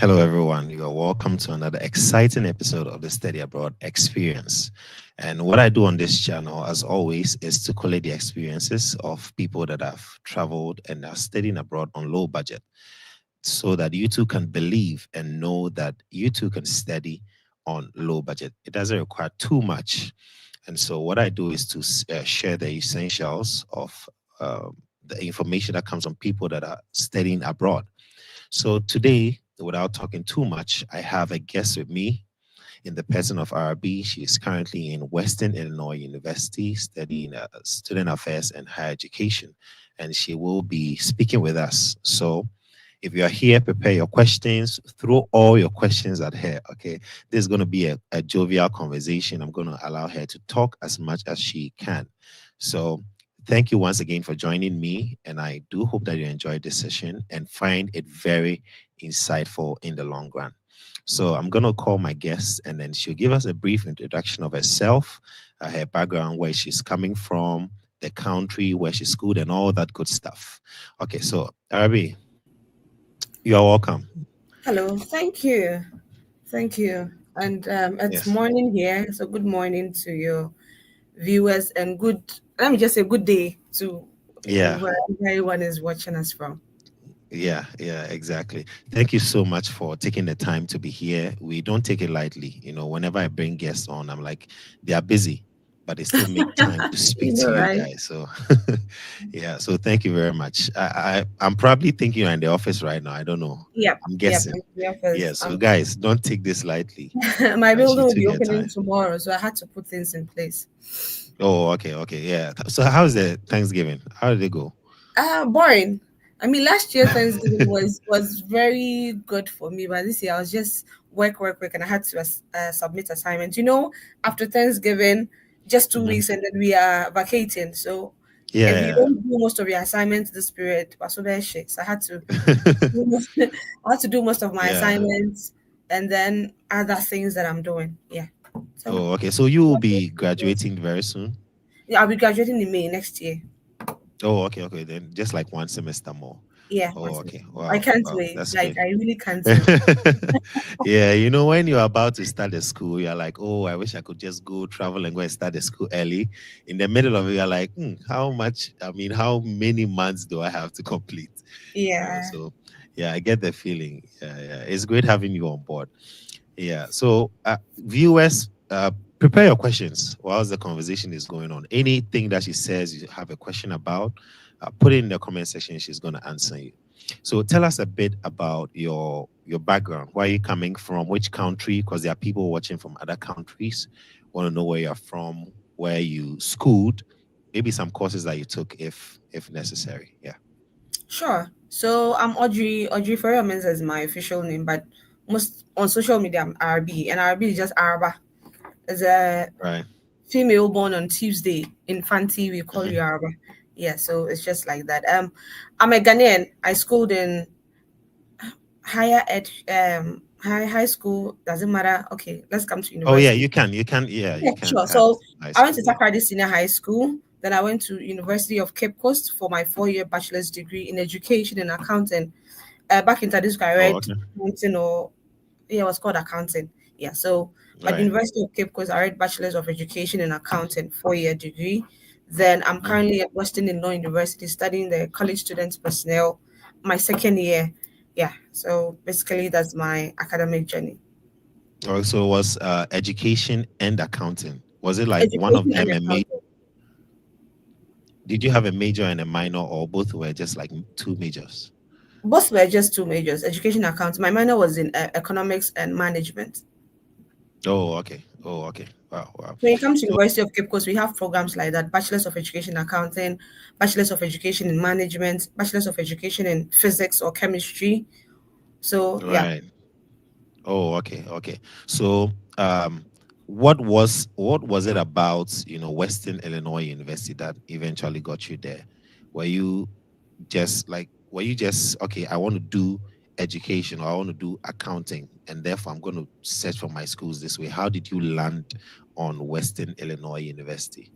Hello, everyone. You are welcome to another exciting episode of the Study Abroad Experience. And what I do on this channel, as always, is to collate the experiences of people that have traveled and are studying abroad on low budget so that you too can believe and know that you too can study on low budget. It doesn't require too much. And so, what I do is to share the essentials of the information that comes from people that are studying abroad. So today, without talking too much, I have a guest with me in the person of Arabee. She is currently in Western Illinois University studying student affairs and higher education, and she will be speaking with us. So if you are here, prepare your questions, throw all your questions at her. Okay, this is going to be a jovial conversation. I'm going to allow her to talk as much as she can. So thank you once again for joining me, and I do hope that you enjoyed this session and find it very insightful in the long run. So I'm going to call my guest, and then she'll give us a brief introduction of herself, her background, where she's coming from, the country where she's schooled, and all that good stuff. Okay, so Arabee, you are welcome. Hello, thank you. Thank you. And it's Yes. morning here, so good morning to your viewers and let me just say good day to Yeah. wherever everyone is watching us from. Yeah, exactly. Thank you so much for taking the time to be here. We don't take it lightly. Whenever I bring guests on, I'm like, they are busy, but they still make time to speak You to know, you right? guys. So, yeah, so thank you very much. I'm probably thinking you're in the office right now. I don't know. Yep, I'm yep, guessing. I'm here Yeah, first. so guys, don't take this lightly. My She building will took be her opening time. tomorrow, so I had to put things in place. Oh, okay, yeah. So, how's the Thanksgiving? How did it go? Boring. I mean, last year Thanksgiving was very good for me, but this year I was just work, and I had to submit assignments. After Thanksgiving, just 2 weeks, Mhm. and then we are vacating. So if you Yeah. don't do most of your assignments this period, so bad shit. So I had to, do most, I had to do most of my Yeah. assignments, and then other things that I'm doing. Yeah. So Oh, okay. So you will be graduating very soon. yeah, I'll be graduating in May next year. Oh, okay. Then just like one semester more. Yeah, Oh, once in a okay. I Wow, can't wow. wait. That's Like great. I really can't wait. Yeah, when you're about to start the school, you're like, oh, I wish I could just go travel and go and start the school early. In the middle of it, you're like, how much? I mean, how many months do I have to complete? Yeah. So yeah, I get the feeling. Yeah. It's great having you on board. Yeah. So, viewers, prepare your questions whilst the conversation is going on. Anything that she says you have a question about, put it in the comment section. She's going to answer you. So, tell us a bit about your background. Where are you coming from? Which country? Because there are people watching from other countries. Want to know where you're from, where you schooled, maybe some courses that you took, if necessary. Yeah. Sure. So I'm Audrey. Audrey Ferromans is my official name, but most on social media I'm Arabee, and Arabee is just Araba. As a Right. female born on Tuesday in Fanti, we call Hmm. you Araba. Yeah, so it's just like that. I'm a Ghanaian. I schooled in higher ed, high school. Doesn't matter. Okay, let's come to Oh yeah, university. you can. You can. Yeah, Yeah, you can sure. add So high I went school. to Yeah. Takrady Senior High School. Then I went to University of Cape Coast for my 4-year bachelor's degree in education and accounting. Back in Tadisco, I Oh, read okay. accounting or yeah, it was called accounting. Yeah. So at Right. University of Cape Coast, I read bachelor's of education and accounting 4-year degree. Then I'm Mhm. currently at Western Illinois University studying the college students personnel, my second year. Yeah. So basically, that's my academic journey. Oh, so it was education and accounting. Was it like one of Education and them a major? accounting. Did you have a major and a minor, or both were just like two majors? Both were just two majors, education accounts. My minor was in economics and management. Oh, okay. Oh, okay. Wow. When it comes to So, University of Cape Coast, we have programs like that: Bachelor's of Education Accounting, Bachelor's of Education in Management, Bachelor's of Education in Physics or Chemistry. So yeah. right. Oh, okay. So, what was it about, Western Illinois University that eventually got you there? Were you were you just okay, I want to do education or I want to do accounting and therefore I'm going to search for my schools this way? How did you land on Western Illinois University?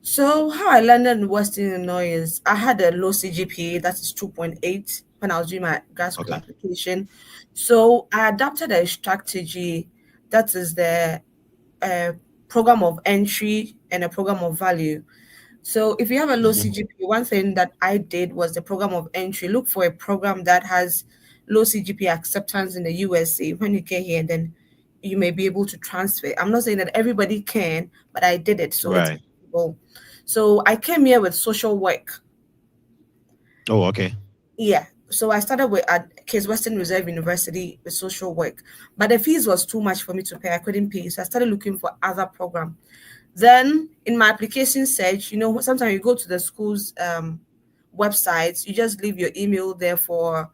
So how I landed in Western Illinois is I had a low CGPA, that is 2.8. when I was doing my grad school Okay. application. So I adapted a strategy that is the uh, program of entry and a program of value. So if you have a low Hmm. CGPA, one thing that I did was the program of entry. Look for a program that has low CGPA acceptance in the USA. When you get here, then you may be able to transfer. I'm not saying that everybody can, but I did it, so it's Right. possible. So I came here with social work. Oh, okay. Yeah. So I started with at Case Western Reserve University with social work, but the fees was too much for me to pay. I couldn't pay, so I started looking for other program. Then in my application search, sometimes you go to the school's websites, you just leave your email there for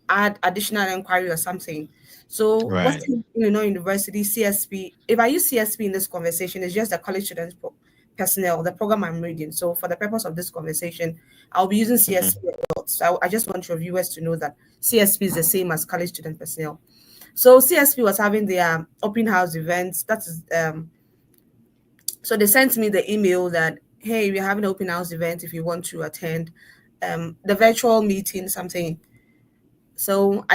add additional inquiry or something. So Right. Western Illinois University CSP, if I use CSP in this conversation, it's just the college students personnel, the program I'm reading. So for the purpose of this conversation, I'll be using Hmm. CSP a lot. So I just want your viewers to know that CSP is the same as college student personnel. So CSP was having their open house events. That is so they sent me the email that, hey, we're having an open house event if you want to attend the virtual meeting, something. So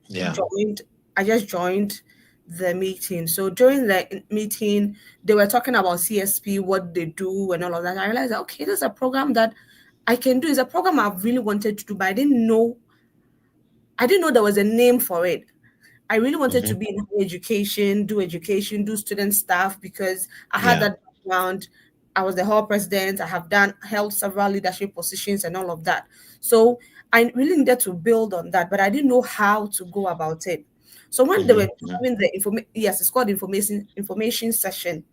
Yeah. joined, I just joined the meeting. So during the meeting, they were talking about CSP, what they do and all of that. I realized that, okay, this is a program that I can do. It's a program I've really wanted to do, but I didn't know there was a name for it. I really wanted to Hmm. be in education, do student stuff because I had Yeah. that background. I was the hall president. I have held several leadership positions and all of that. So I really needed to build on that, but I didn't know how to go about it. So when they Hmm. were Hmm. having the yes, it's called information session.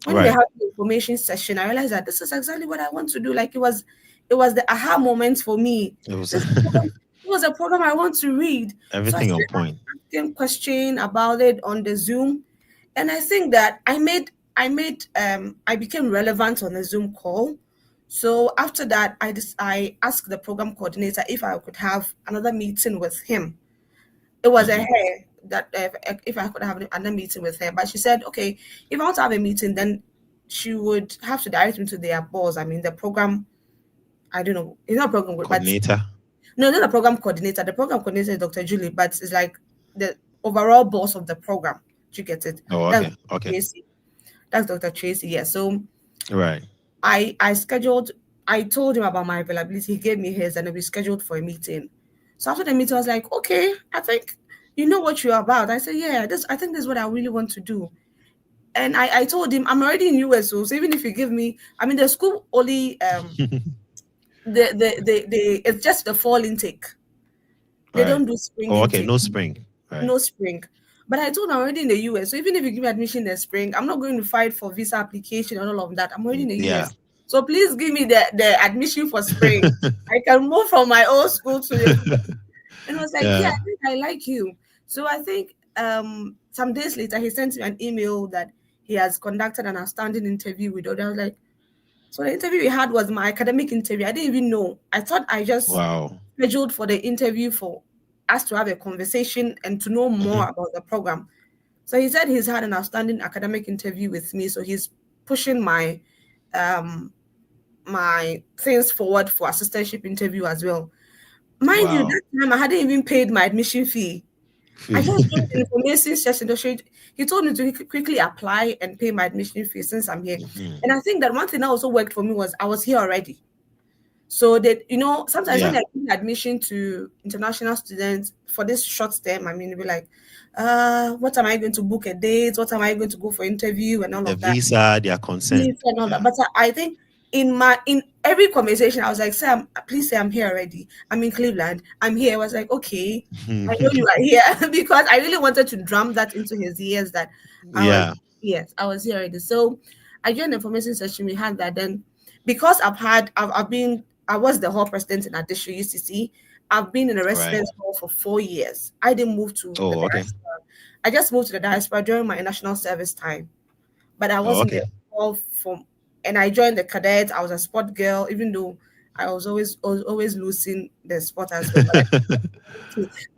When they Right. had the information session, I realized that this is exactly what I want to do. Like it was the aha moment for me. It was This program, it was a program I want to read. So I everything on started point. asking question about it on the Zoom, and I think that I became relevant on the Zoom call. So after that, I asked the program coordinator if I could have another meeting with him. It was a Hmm. her that if I could have another meeting with her, but she said, okay, if I want to have a meeting, then she would have to direct me to their boss. I mean, the program, I don't know, it's not a program, but Coordinator. no, not the program coordinator. The program coordinator is Dr. Julie, but it's like the overall boss of the program. Do you get it? Oh, That's okay. Dr. Okay. Tracy. That's Dr. Tracy. Yeah. So Right. I scheduled. I told him about my availability. He gave me his, and we scheduled for a meeting. So after the meeting, I was like, okay, I think you know what you're about. I said, yeah, this. I think this is what I really want to do. And I told him I'm already in US, so even if you give me, I mean, the school only it's just the fall intake. They Right. don't do spring Oh, okay. intake. No spring. Right. No spring. But I told him I'm already in the US. So even if you give me admission in the spring, I'm not going to fight for visa application and all of that. I'm already in the Yeah. US. So please give me the admission for spring. I can move from my old school to the and I was like, yeah, Yeah. I think I like you. So I think some days later he sent me an email that he has conducted an outstanding interview with others. I was like, so the interview we had was my academic interview. I didn't even know. I thought I just Wow. scheduled for the interview for us to have a conversation and to know Hmm. more about the program. So he said he's had an outstanding academic interview with me. So he's pushing um my things forward for assistantship interview as well. Mind you, Wow. that time I hadn't even paid my admission fee. I just joined the information session. He told me to quickly apply and pay my admission fee since I'm here. Hmm. And I think that one thing that also worked for me was I was here already. So that sometimes when Yeah. they're giving admission to international students for this short term, I mean, they'll be like, what am I going to book a date? What am I going to go for interview and all The of that? visa, their consent. Please and all that. Yeah. But I think in every conversation, I was like, please say I'm here already. I'm in Cleveland. I'm here. I was like, okay, I know you are here because I really wanted to drum that into his ears that I was Yeah. yes, I was here already. So I joined the information session. We had that then because I was the hall president in Addition UCC. I've been in a Right. residence hall for 4 years. I didn't move to the Oh, okay. diaspora. I just moved to the diaspora during my national service time, but I Oh, wasn't okay. there all from. And I joined the cadets. I was a sport girl, even though I was always losing the sport as well.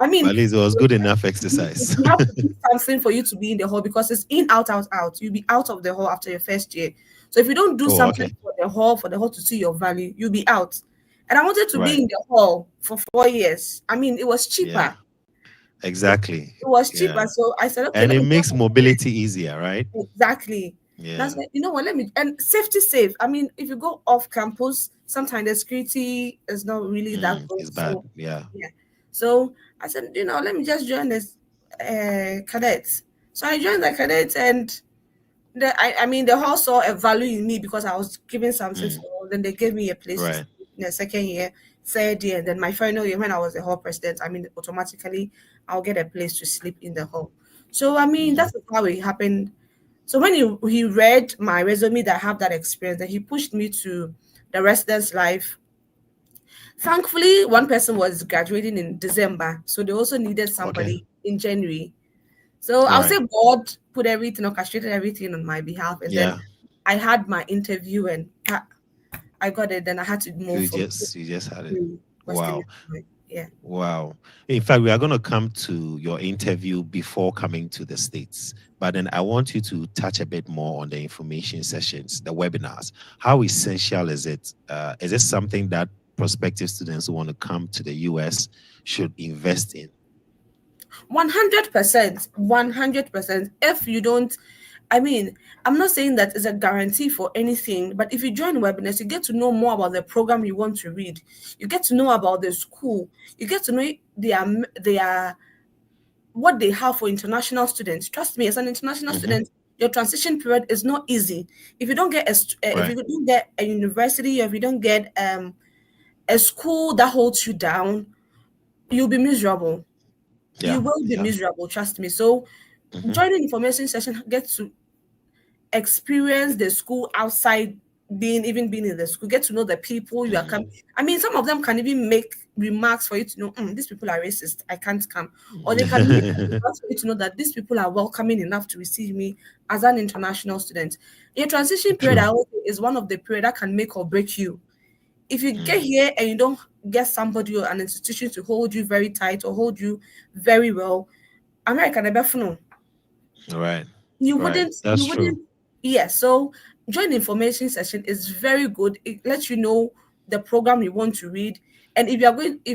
I At mean, least it was good enough exercise. you have to do something for you to be in the hall because it's in, out, out, out. You'll be out of the hall after your first year. So if you don't do Oh, something okay. for the hall to see your value, you'll be out. And I wanted to be Right. in the hall for 4 years. I mean, it was Yeah. cheaper. Exactly. It was cheaper. Yeah. So I said, okay, And let it me makes mobility easier, right? exactly. That's Yeah. why, you know what, let me, and safety safe. I mean, if you go off campus, sometimes the security is not really that good. It's bad. So Yeah. yeah. So I said, let me just join this cadets. So I joined the cadets, and I mean, they all saw a value in me because I was giving something to Mm. the hall. Then they gave me a place to Right. stay in the second year, third year, and then my final year when I was the hall president. I mean, automatically I'll get a place to sleep in the hall. So I mean, Hmm. that's how it happened. So when he read my resume that I have that experience, then he pushed me to the residence life. Thankfully, one person was graduating in December, so they also needed Okay. somebody in January. So I'll Right. say God put everything, orchestrated everything on my behalf, and then Yeah. I had my interview and I got it. Then I had to move from You just had it. to Western Wow. Illinois. Yeah. Wow. In fact, we are going to come to your interview before coming to the States. But then I want you to touch a bit more on the information sessions, the webinars. How essential is it? Is it something that prospective students who want to come to the US should invest in? 100%. 100%. If you don't, I mean, I'm not saying that it's a guarantee for anything, but if you join webinars, you get to know more about the program you want to read. You get to know about the school. You get to know their what they have for international students. Trust me, as an international Hmm. student, your transition period is not easy. If you don't get if Right. you don't get a university, or if you don't get a school that holds you down, you'll be miserable. Yeah. You will be Yeah. miserable. Trust me. So Hmm. joining information session get to experience the school outside being in the school, get to know the people you are coming. I mean, some of them can even make remarks for you to know, these people are racist, I can't come. Or they can make remarks for you to know that these people are welcoming enough to receive me as an international student. Your transition period, I True. always say, is one of the period that can make or break you. If you get Mm. here and you don't get somebody or an institution to hold you very tight or hold you very well, America never know. Right. you Right. wouldn't That's you true. wouldn't yeah. So join information session is very good. It lets you know the program you want to read, and if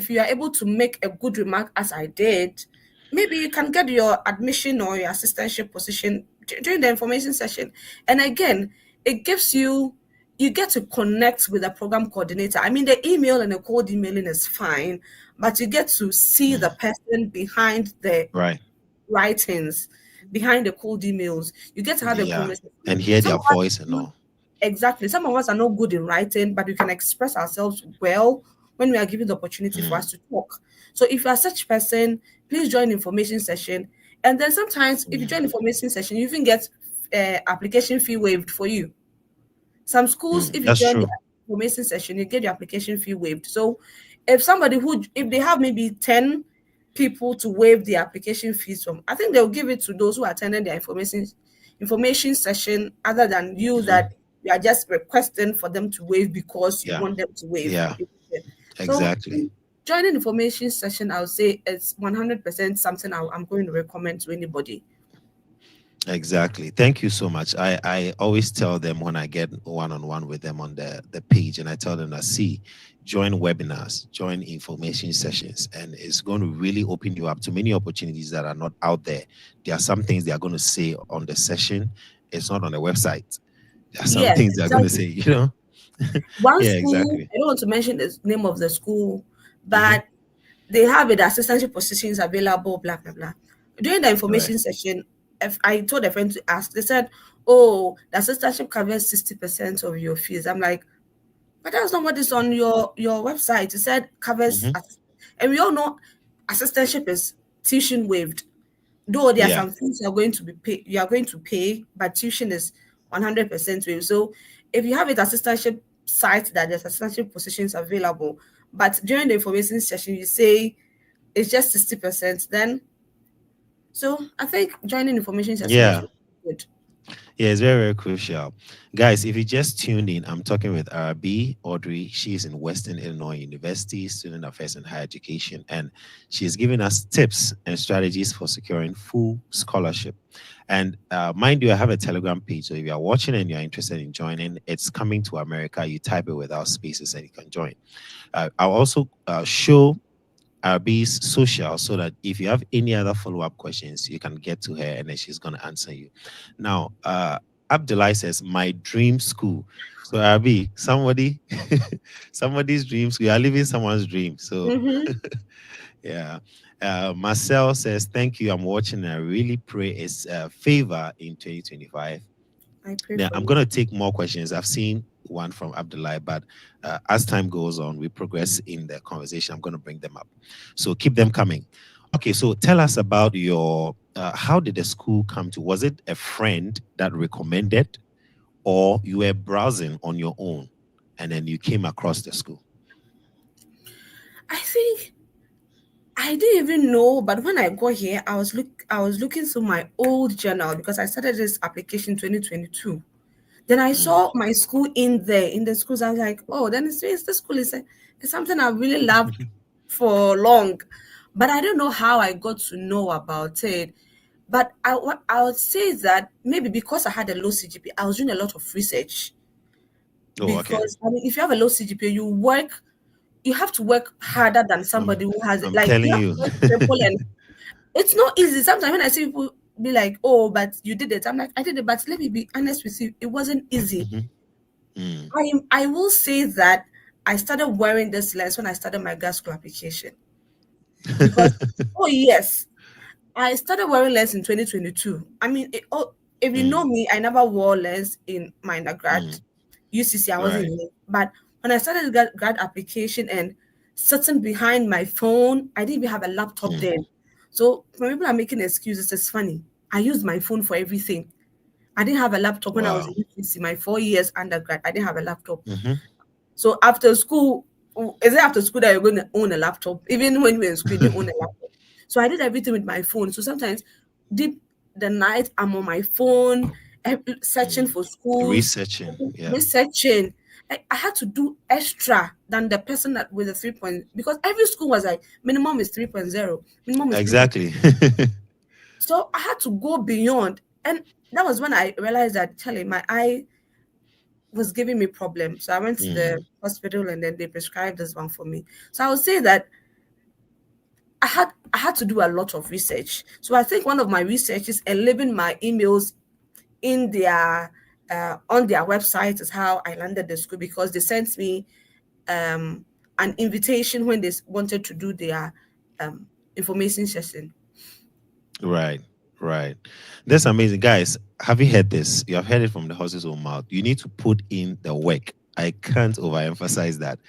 you are able to make a good remark as I did, maybe you can get your admission or your assistantship position during the information session. And again, it gives you get to connect with the program coordinator. I mean, the email and the cold emailing is fine, but you get to see Mm. the person behind the Right. writings, behind the cold emails. You get to have a Yeah. conversation. And hear Some their of us voice and all. exactly. Some of us are not good in writing, but we can express ourselves well when we are given the opportunity for Mm. us to talk. So if you are such person, please join information session. And then sometimes if you Mm. join information session, you even get application fee waived for you. Some schools, Mm. if you That's join the true. information session, you get your application fee waived. So if they have maybe 10 people to waive the application fees from, I think they'll give it to those who attended their information session, other than you Hmm. that you are just requesting for them to waive because you Yeah. want them to waive. Yeah. So Exactly. joining information session, I would say it's 100% something I'm going to recommend to anybody. Exactly. Thank you so much. I always tell them when I get one on one with them on the page, and I tell them that, see, join webinars, join information sessions, and it's going to really open you up to many opportunities that are not out there. There are some things they are going to say on the session, it's not on the website. There are some Yes, things they are going to exactly. say, you know? One Yeah, school, exactly. I don't want to mention the name of the school, Hmm. but they have it, assistantship positions available, blah, blah, blah. During the Right. information session, if I told a friend to ask, they said, oh, the assistantship covers 60% of your fees. I'm like, but that's not what is on your website. It said covers, Hmm. and we all know assistantship is tuition waived. Though there are Yeah. some things you are going to pay, but tuition is 100% waived. So if you have it assistantship site that there's assistantship positions available, but during the information session you say it's just 60%, then so I think joining information session is Yeah. really good. Yeah, it's very, very crucial. Guys, if you just tuned in, I'm talking with Arabee Audrey. She is in Western Illinois University, Student Affairs and Higher Education, and she is giving us tips and strategies for securing full scholarship. And mind you, I have a Telegram page. So if you are watching and you're interested in joining, it's coming to America. You type it without spaces and you can join. I'll also show Arabee's social so that if you have any other follow-up questions, you can get to her and then she's gonna answer you. Now, Abdullah says, "My dream school." So Arabee, somebody's dream school. You are living someone's dream. So Mm-hmm. yeah. Marcel says, "Thank you. I'm watching. And I really pray it's favor in 2025." I pray Now, for I'm you. going to take more questions. I've seen one from Abdullah, but as time goes on, we progress in the conversation. I'm going to bring them up. So keep them coming. Okay, so tell us about your, how did the school come to? Was it a friend that recommended, or you were browsing on your own and then you came across the school? I think I didn't even know, but when I got here, I was looking through my old journal because I started this application 2022. Then I Mm, saw my school in there in the schools. I was like, oh, then it's the school is it's something I really loved for long, but I don't know how I got to know about it. But I would say that maybe because I had a low CGPA, I was doing a lot of research. oh, okay. Because I mean, if you have a low CGPA, you have to work harder than I'm, somebody who has it. I'm Like you telling have to you. work triple, and it's not easy. Sometimes when I see people be like, "Oh, but you did it," I'm like, "I did it," but let me be honest with you, it wasn't easy. Mhm, mm. I will say that I started wearing this lens when I started my grad school application because, oh yes, I started wearing lens in 2022. I mean, if you know Mm, me, I never wore lens in my undergrad. mm, UCC, I wasn't right. in it. But when I started grad application and sitting behind my phone, I didn't even have a laptop Mm, then. So when people are making excuses, it's funny. I used my phone for everything. I didn't have a laptop when I was wow. in UCC, my 4 years undergrad. I didn't have a laptop. Mhm. So after school, is it after school that you're going to own a laptop? Even when you were in school, you didn't own a laptop. So I did everything with my phone. So sometimes deep the night, I'm on my phone, searching Mm. for schools, Researching, yeah. researching. I had to do extra than the person that with a 3 point because every school was like minimum is 3.0, minimum is 3. Exactly. So I had to go beyond. And that was when I realized that Charlie, my eye was giving me problems. So I went to the Mm, hospital and then they prescribed this one for me. So I would say that I had to do a lot of research. So I think one of my researches and leaving my emails in their on their website is how I landed the school because they sent me um, an invitation when they wanted to do their um, information session. right, right. That's amazing. Guys, have you heard this? You have heard it from the horse's own mouth. You need to put in the work. I can't overemphasize that.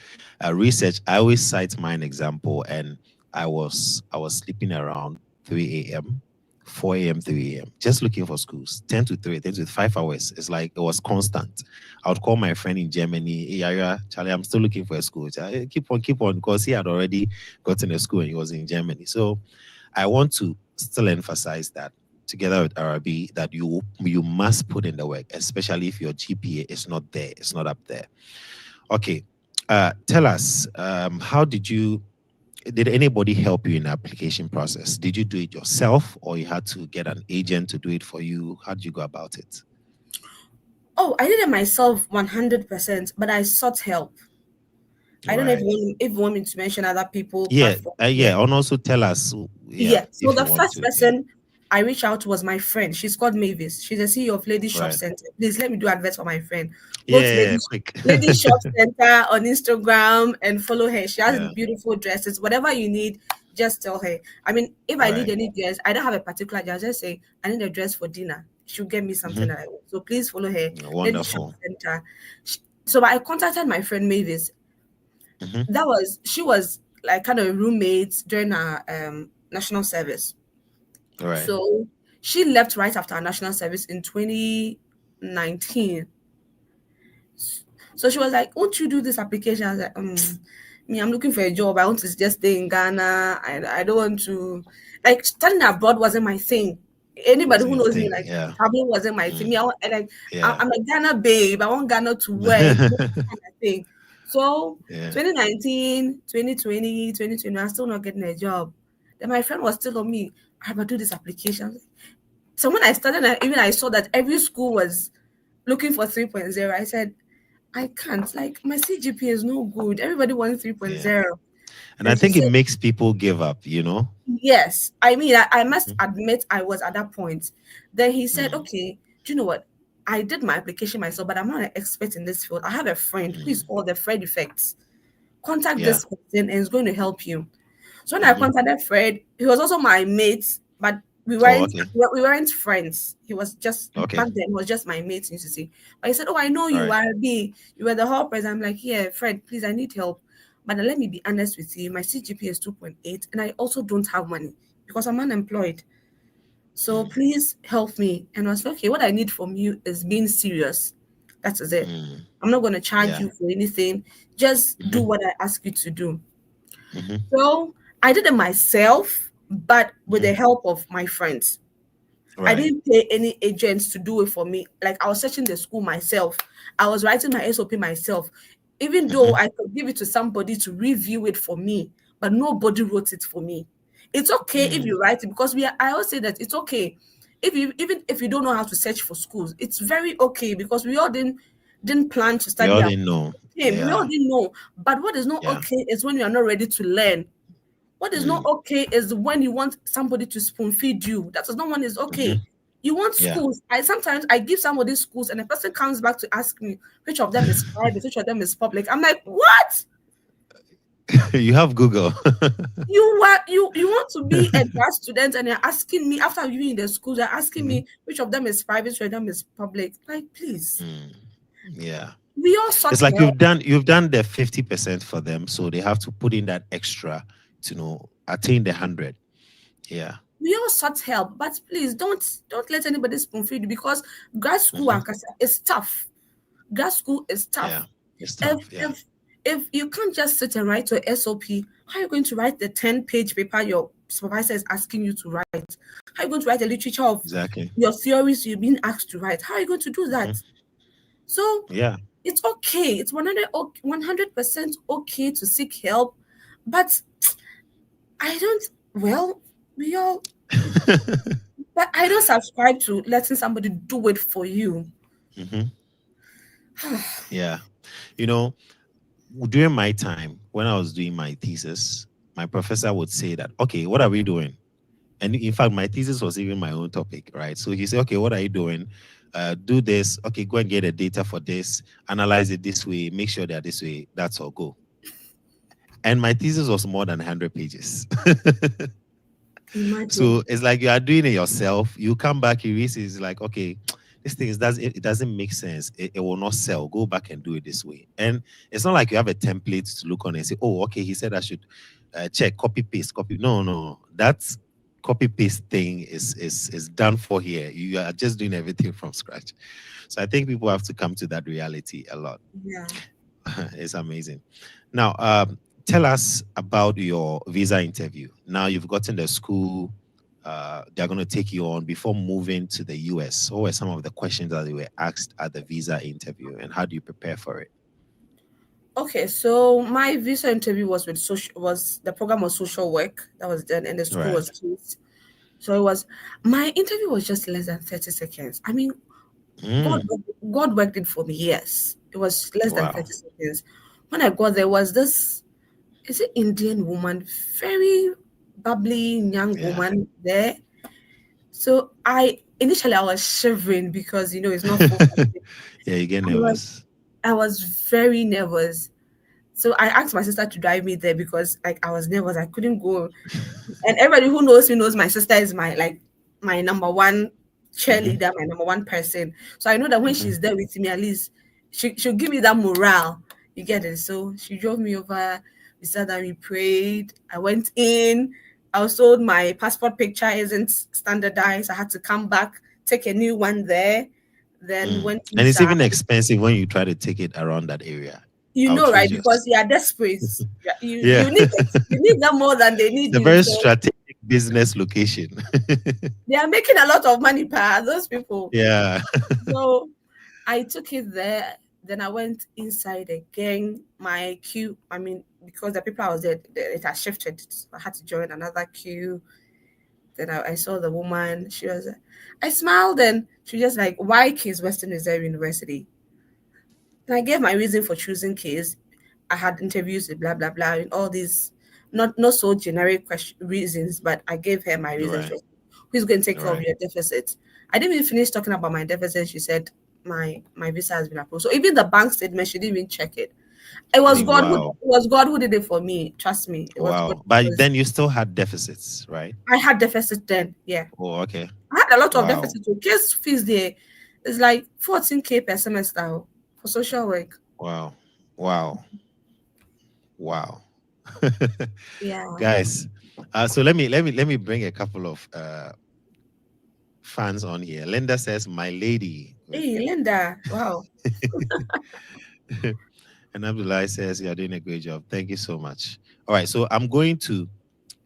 Research, I always cite mine example, and I was sleeping around 3 a.m., 4 a.m., 3 a.m., just looking for schools, 10 to 3, 10 to 5 hours. It's like it was constant. I would call my friend in Germany, "Hey, Yaya, Charlie, I'm still looking for a school." Keep on, because he had already gotten a school and he was in Germany. So I want to still emphasize that together with Arabee that you must put in the work, especially if your GPA is not there, it's not up there. Okay. Tell us, how did anybody help you in the application process? Did you do it yourself or you had to get an agent to do it for you? How did you go about it? Oh, I did it myself 100%, but I sought help. I don't know Right. if you want me to mention other people Yeah. platform. Yeah. Yeah. And also tell us, yeah, Yeah. So if you the want first to. Yeah. person I reached out to was my friend. She's called Mavis. She's the CEO of Lady Shop Right. Center. Please let me do adverts for my friend. Go to Yeah. Quick. Lady Shop Center on Instagram and follow her. She has Yeah. beautiful dresses. Whatever you need, just tell her. I mean, if I need Right. any dress, I don't have a particular dress. Just say I need a dress for dinner. She'll get me something Mhm. that I want. So please follow her. Lady Shop Wonderful. Center. So I contacted my friend Mavis. Hmm. She was like kind of roommates during our national service. Right. So she left right after our national service in 2019. So she was like, "Won't you do this application?" I was like, me, I'm looking for a job. I want to just stay in Ghana. I don't want to like studying abroad wasn't my thing. Anybody Wasn't who your knows me, thing. like Yeah. traveling wasn't my thing. Mm. Me, like Yeah. I'm a Ghana babe. I want Ghana to work, kind of thing. So Yeah. 2019, 2020, 2020, I'm still not getting a job. Then my friend was still on me. I have to do this application. So when I started, even I saw that every school was looking for 3.0. I said, I can't. Like my CGPA is no good. Everybody wants Yeah. 3.0. And I Then she think it said, makes people give up, you know? yes. I mean, I must Mhm. admit I was at that point. Then he said, Mm. okay, do you know what? I did my application myself, but I'm not an expert in this field. I have a friend who is Mm. called the Fred Effects. Contact Yeah. this person and it's going to help you. So when I Hmm. contacted Fred, he was also my mate, but Oh, okay. we weren't friends. He was just Okay. back then he was just my mate, you see. But he said, oh, I know All you, right. Arabee. You were the helpers. I'm like, yeah, Fred, please, I need help. But let me be honest with you, my CGP is 2.8, and I also don't have money because I'm unemployed. So Mm. please help me. And I was like, okay, what I need from you is being serious. That is it. Mm. I'm not going to charge Yeah. you for anything. Just do Hmm. what I ask you to do. Hmm. So I did it myself, but with Hmm. the help of my friends. I Right. didn't pay any agents to do it for me. Like I was searching the school myself. I was writing my SOP myself. Even though Hmm. I could give it to somebody to review it for me, but nobody wrote it for me. It's okay if Mm. you write it because I always say that it's okay if you even if you don't know how to search for schools. It's very okay because we all didn't plan to We study all our didn't know. we all Yeah. didn't know. But what is not Yeah. okay is when you are not ready to learn. What is not Mm. okay is when you want somebody to spoon feed you. That is not one is Hmm. okay. You want Yeah. schools. I sometimes I give somebody schools and the person comes back to ask me which of them is private, which of them is public. I'm like, what? You have Google. You want to be a grad student and you're asking me after you in the schools, you're asking Mhm. me which of them is private, which of them is public. Like, please. Mm. Yeah. We all sought It's like help. you've done the 50% for them, so they have to put in that extra to attain the 100. Yeah. We all sought help, but please don't let anybody spoon feed you because grad school Hmm. and is tough. Grad school is Yeah. tough. It's If tough. Yeah. if if you can't just sit and write your SOP, how are you going to write the 10-page paper your supervisor is asking you to write? How are you going to write the literature of Exactly. your theories you've been asked to write? How are you going to do Hmm. that? So Yeah. it's okay. It's 100% okay to seek help, but I don't. Well, we all. But I don't subscribe to letting somebody do it for you. Hmm. Yeah. You know, during my time when I was doing my thesis, my professor would say that, okay, what are we doing? And in fact, my thesis was even my own topic, right? So he said, okay, what are you doing? Do this. Okay, go and get the data for this, analyze it this way, make sure they're this way. That's all, go. And my thesis was more than 100 pages. Imagine. So it's like you are doing it yourself. You come back, you read it, it's like, okay, this thing it doesn't make sense. It will not sell. Go back and do it this way. And it's not like you have a template to look on and say, oh, okay, he said I should check, copy, paste, copy. No, no. That's copy paste thing is done for here. You are just doing everything from scratch. So I think people have to come to that reality a lot. Yeah. It's amazing. Now, tell us about your visa interview. Now you've gotten the school. They're going to take you on before moving to the US. What were some of the questions that they were asked at the visa interview, and how do you prepare for it? Okay, so my visa interview was with social was the program was social work that was done and the school Right. was kids. So it was my interview was just less than 30 seconds. I mean, God Mm, God worked it for me, yes. It was less than wow. 30 seconds. When I got there was this is it Indian woman, very bubbly young Yeah. woman there. So I was shivering because it's not full. Yeah, you get I was nervous. I was very nervous. So I asked my sister to drive me there because like I was nervous. I couldn't go. And everybody who knows me knows my sister is my number one Hmm. cheerleader, my number one person. So I know that when Hmm. she's there with me, at least she'll give me that morale. You get it? So she drove me over. We sat down, we prayed. I went in. I was told my passport picture isn't standardized. I had to come back, take a new one there. Then Mm. went And it's inside. even expensive when you try to take it around that area. You know, right? Because Outrageous. you are desperate. You Yeah. you need it. You need them more than they It's need a you. very So strategic business location. They are making a lot of money, pa, those people. Yeah. So I took it there. Then I went inside again. My queue, I mean, because the people I was there, it had shifted. I had to join another queue. Then I saw the woman. I smiled and she just like, why Case Western Reserve University? And I gave my reason for choosing Case. I had interviews with blah blah blah and all these not so generic reasons, but I gave her my reasons. Right. Who's going to take care of Right. your deficit? I didn't even finish talking about my deficit. She said my visa has been approved. So even the bank statement, she didn't even check it. It was God who Wow. did it for me. Trust me, it was God. Wow. But Because then you still had deficits, right? I had deficit then. Yeah, Oh, okay. I had a lot of Wow. deficit. So case fees there is like 14K per semester for social work. Wow. Wow. Wow. Yeah. Guys, so let me bring a couple of fans on here. Linda says, "My lady," Hey, Linda. Wow. and Abdullah says, "You're doing a great job. Thank you so much." All right, so I'm going to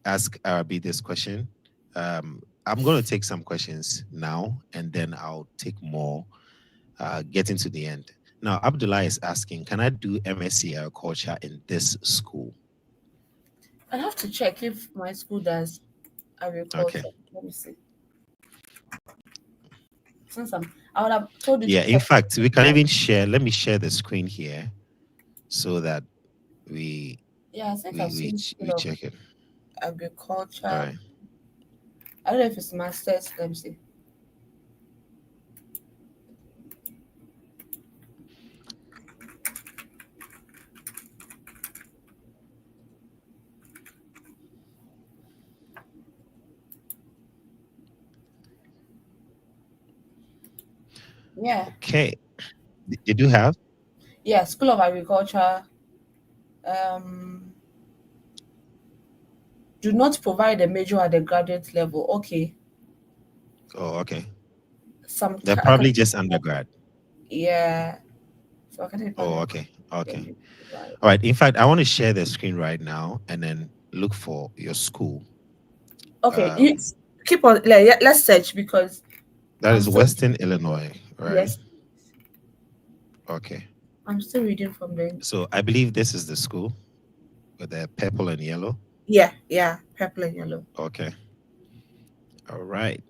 ask Arabee this question. I'm going to take some questions now, and then I'll take more. Getting to the end. Now, Abdullah is asking, "Can I do MSc agriculture in this school?" I have to check if my school does Okay. agriculture. Let me see. Since I would have told you to Yeah. In check. fact, we can even share. Let me share the screen here so that we Yeah, I think I've seen school we of check it. All agriculture. right. I don't know if it's masters. Let me see. Yeah. Okay. Did you have? Yeah, School of Agriculture. Um, do not provide a major at the graduate level. Okay. Oh, okay. Some They're probably academic, just undergrad. yeah. So academic Oh, partner. okay. Okay. They provide. All right. In fact, I want to share the screen right now and then look for your school. Okay, you Um, keep on. Let's search because that I'm is still Western Illinois, right? yes, Okay. I'm still reading from the So I believe this is the school with the purple and yellow. yeah, purple and yellow. Okay. All right.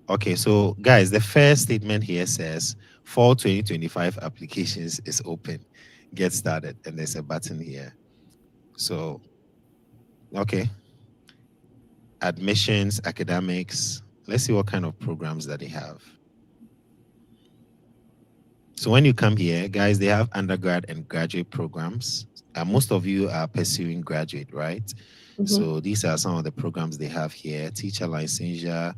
Okay. So, guys, the first statement here says fall 2025 applications is open. Get started. And there's a button here. So, okay. Admissions, academics. Let's see what kind of programs that they have. So when you come here, guys, they have undergrad and graduate programs. Most of you are pursuing graduate, right? Mm-hmm. So these are some of the programs they have here: teacher licensure,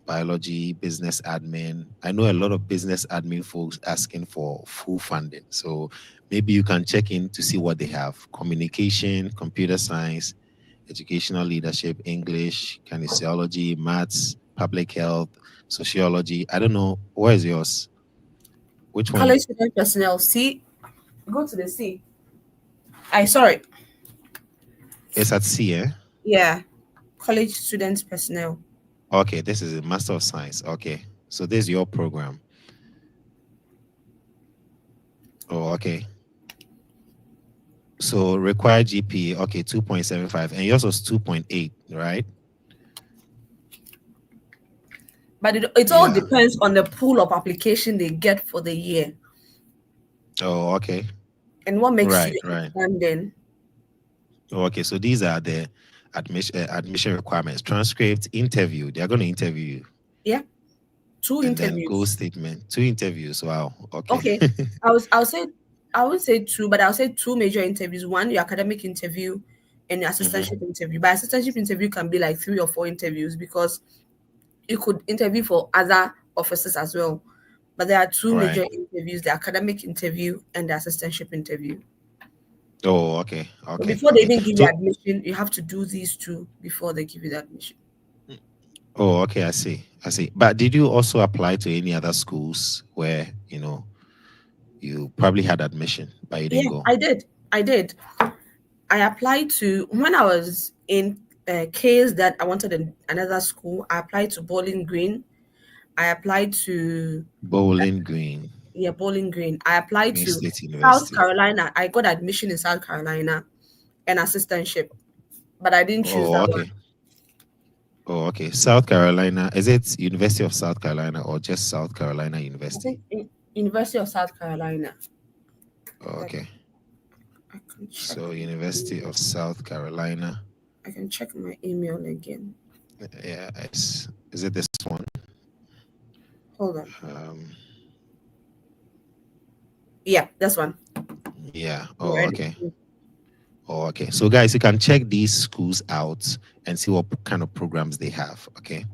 biology, business admin. I know a lot of business admin folks asking for full funding. So maybe you can check in to see what they have: communication, computer science, educational leadership, English, kinesiology, maths, public health, sociology. I don't know. Where is yours? Which one? College student personnel. C. Go to the C. I sorry. It's at C, eh? Yeah, college student personnel. Okay, this is a Master of Science. Okay. So this is your program. Oh, okay. So required GPA, okay, 2.75. And yours was 2.8, right? But it all Yeah. depends on the pool of application they get for the year Oh, okay. and what makes Right, you right. outstanding. Oh, okay. So these are the admission requirements. Transcript, interview. They're going to interview you. Yeah, two And then goal interviews. statement. 2 interviews. Wow. Okay. Okay, I'll say I would say two, but I'll say two major interviews. One, your academic interview, and your Mhm. assistantship interview. But assistantship interview can be like 3 or 4 interviews because you could interview for other offices as well. But there are two Right. major interviews: the academic interview and the assistantship interview. Oh, okay. So Okay. before they Okay. even give you So admission, you have to do these two before they give you the admission. oh, okay, I see. I see. But did you also apply to any other schools where, you probably had admission, but you didn't Yeah, go? I did. I did. I applied to when I was in. case that I wanted another school. I applied to Bowling Green. I applied to Bowling Green, Bowling Green. I applied Green to State South University. Carolina. I got admission in South Carolina and assistantship, but I didn't choose Oh, that one. okay. Oh, okay. South Carolina. Is it University of South Carolina or just South Carolina I University? think University of South Carolina. Oh, Like, okay. I can check. So University of South Carolina. I can check my email again. Yeah, is it this one? Hold on. Um, Yeah, that's one. yeah. Oh, Right. okay. Oh, okay. So guys, you can check these schools out and see what kind of programs they have. Okay.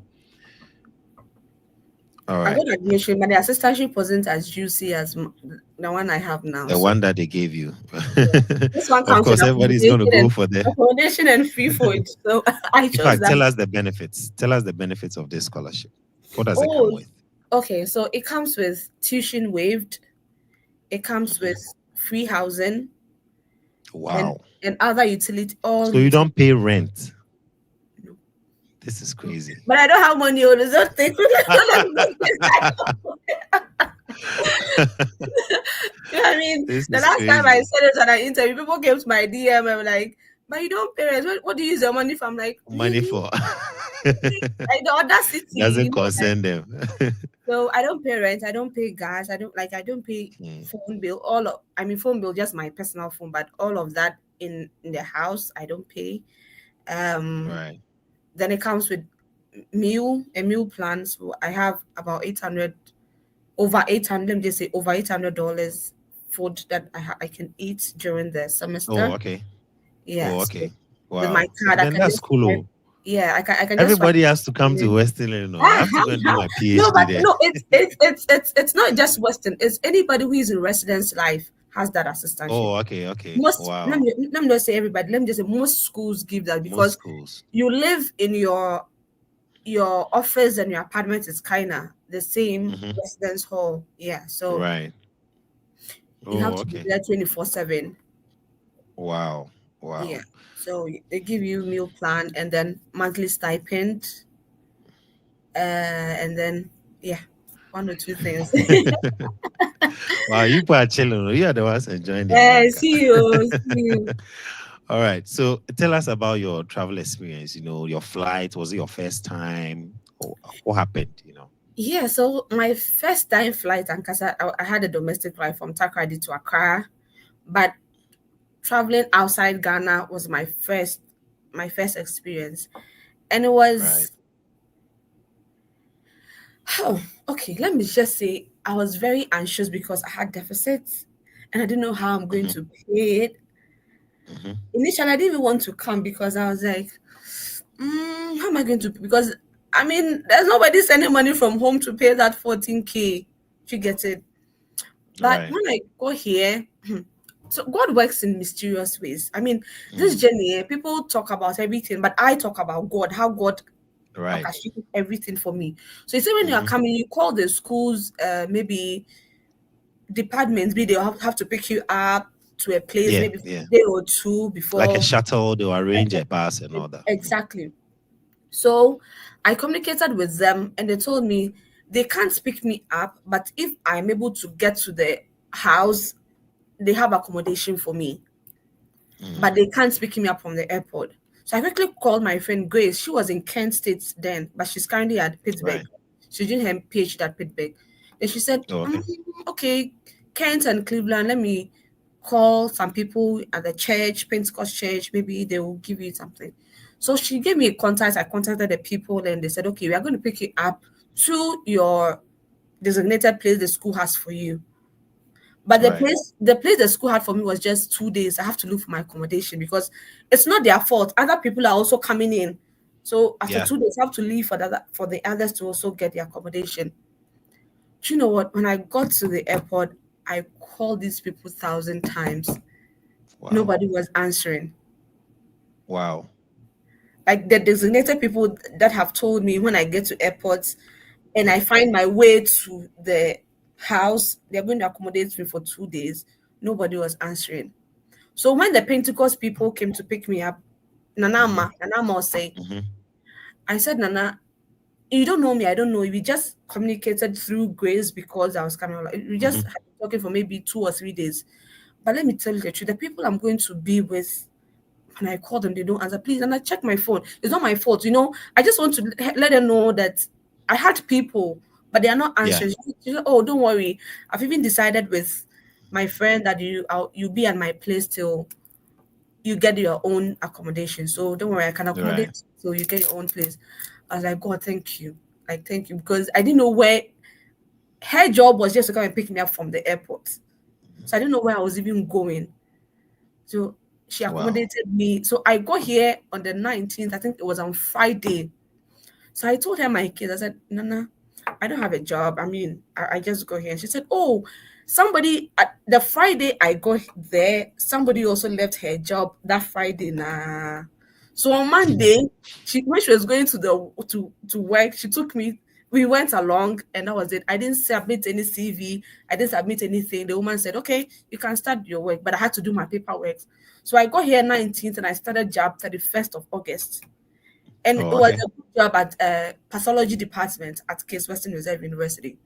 All I right. got admission, but the assistantship wasn't as juicy as the one I have now. The So one that they gave you. yeah, this one Of comes with course, everybody's going to go for the. accommodation and free food. So I In chose fact, that. tell us the benefits. Tell us the benefits of this scholarship. What does it come Oh, with? okay. So it comes with tuition waived. It comes with Mhm. free housing and Wow. other utility, all So you utility. don't pay rent. This is crazy. But I don't have money. Oh, don't take. You know what I mean? This The is last time I crazy. said it on an interview, people came to my DM and were like, "But you don't pay rent. What do you use your money for?" I'm like, Money really? for Like the audacity, doesn't concern them. So I don't pay rent. I don't pay gas. I don't pay Hmm. phone bill. I mean phone bill, just my personal phone, but all of that in the house I don't pay. Um, Right. then it comes with a meal plan. So I have about 800, over 800. Let me just say over $800 food that I can eat during the Oh, semester. okay. Yeah, Oh, so okay. with my Wow. card I Then can that's just cool. swipe. Oh. Yeah, I can just swipe. Everybody has to come to Western Illinois. I have to go and do my No, PhD but there. no, it's not just Western. It's anybody who is in residence life has that assistantship. Oh, okay, okay. Most Wow. let me not say everybody. Let me just say most schools give that Most because schools. you live in your office and your apartment is kinda the same Hmm. residence hall. Yeah, so Right. you have Oh, to be okay. there 24/7. Wow. Yeah, Wow. so they give you meal plan and then monthly stipend, and then yeah, one or two things. Wow, you people are chilling. Oh. You are the ones enjoying the America. See you, see you. All right. So tell us about your travel experience. Your flight. Was it your first time? Or what happened? Yeah, so my first time flight, and because I had a domestic flight from Takoradi to Accra, but traveling outside Ghana was my first experience, and it Right. was oh, okay. Let me just say I was very anxious because I had deficits, and I didn't know how I'm going Hmm. to pay it. Hmm. Initially, I didn't even want to come because I was like, how am I going to? Because I mean, there's nobody sending money from home to pay that 14K. You get it? But Right. when I got here, so God works in mysterious ways. I mean, this Mm. journey, people talk about everything, but I talk about God, how God Right. orchestrated everything for me. So you see, when you are Hmm. coming, you call the schools, maybe departments, maybe they'll have to pick you up to a place Yeah. maybe for Yeah. a day or two Like a before. shuttle, they'll arrange a bus and all that. Mm. Exactly. So I communicated with them and they told me they can't pick me up, but if I'm able to get to the house, they have accommodation for me, but Mm. they can't pick me up from the airport. So I quickly called my friend Grace. She was in Kent State then, but she's currently at Pittsburgh. Right. She's doing her PhD at Pittsburgh. And she said, Oh, okay. okay, Kent and Cleveland, let me call some people at the church, Pentecost church. Maybe they will give you something. So she gave me a contact. I contacted the people and they said, okay, we are going to pick you up to your designated place the school has for you. But the Right. place the school had for me was just 2 days. I have to look for my accommodation because it's not their fault. Other people are also coming in. So after Yeah. 2 days, I have to leave for the others to also get the accommodation. Do you know what? When I got to the airport, I called these people 1,000 times. Wow. Nobody was answering. Wow. Like the designated people that have told me when I get to airports and I find my way to the house, they're going to accommodate me for 2 days. Nobody was answering. So when the Pentecost people came to pick me up, Mm-hmm. Nana will say, Mm-hmm. I said, Nana, you don't know me, I don't know you. We just communicated through grace because I was coming. Like, we just Mm-hmm. had been talking for maybe 2 or 3 days. But let me tell you the truth, the people I'm going to be with, when I call them, they don't answer. Please, and I check my phone. It's not my fault, you know. I just want to let them know that I had people, but they are not Yeah. answering. She said, oh, don't worry. I've even decided with my friend that you'll be at my place till you get your own accommodation. So don't worry, I can Right. accommodate so you get your own place. I was like, God, thank you. Like, thank you. Because I didn't know where her job was, just to come and pick me up from the airport. So I didn't know where I was even going. So she Wow. accommodated me. So I got here on the 19th. I think it was on Friday. So I told her my kids, I said, Nana, I don't have a job. I mean, I just got here. And she said, oh, somebody, the Friday I got there, somebody also left her job that Friday. Nah. So on Monday, when she was going to work, she took me, we went along and that was it. I didn't submit any CV. I didn't submit anything. The woman said, okay, you can start your work, but I had to do my paperwork. So I got here 19th and I started job 31st of August. And it Oh, was okay. a good job at pathology department at Case Western Reserve University.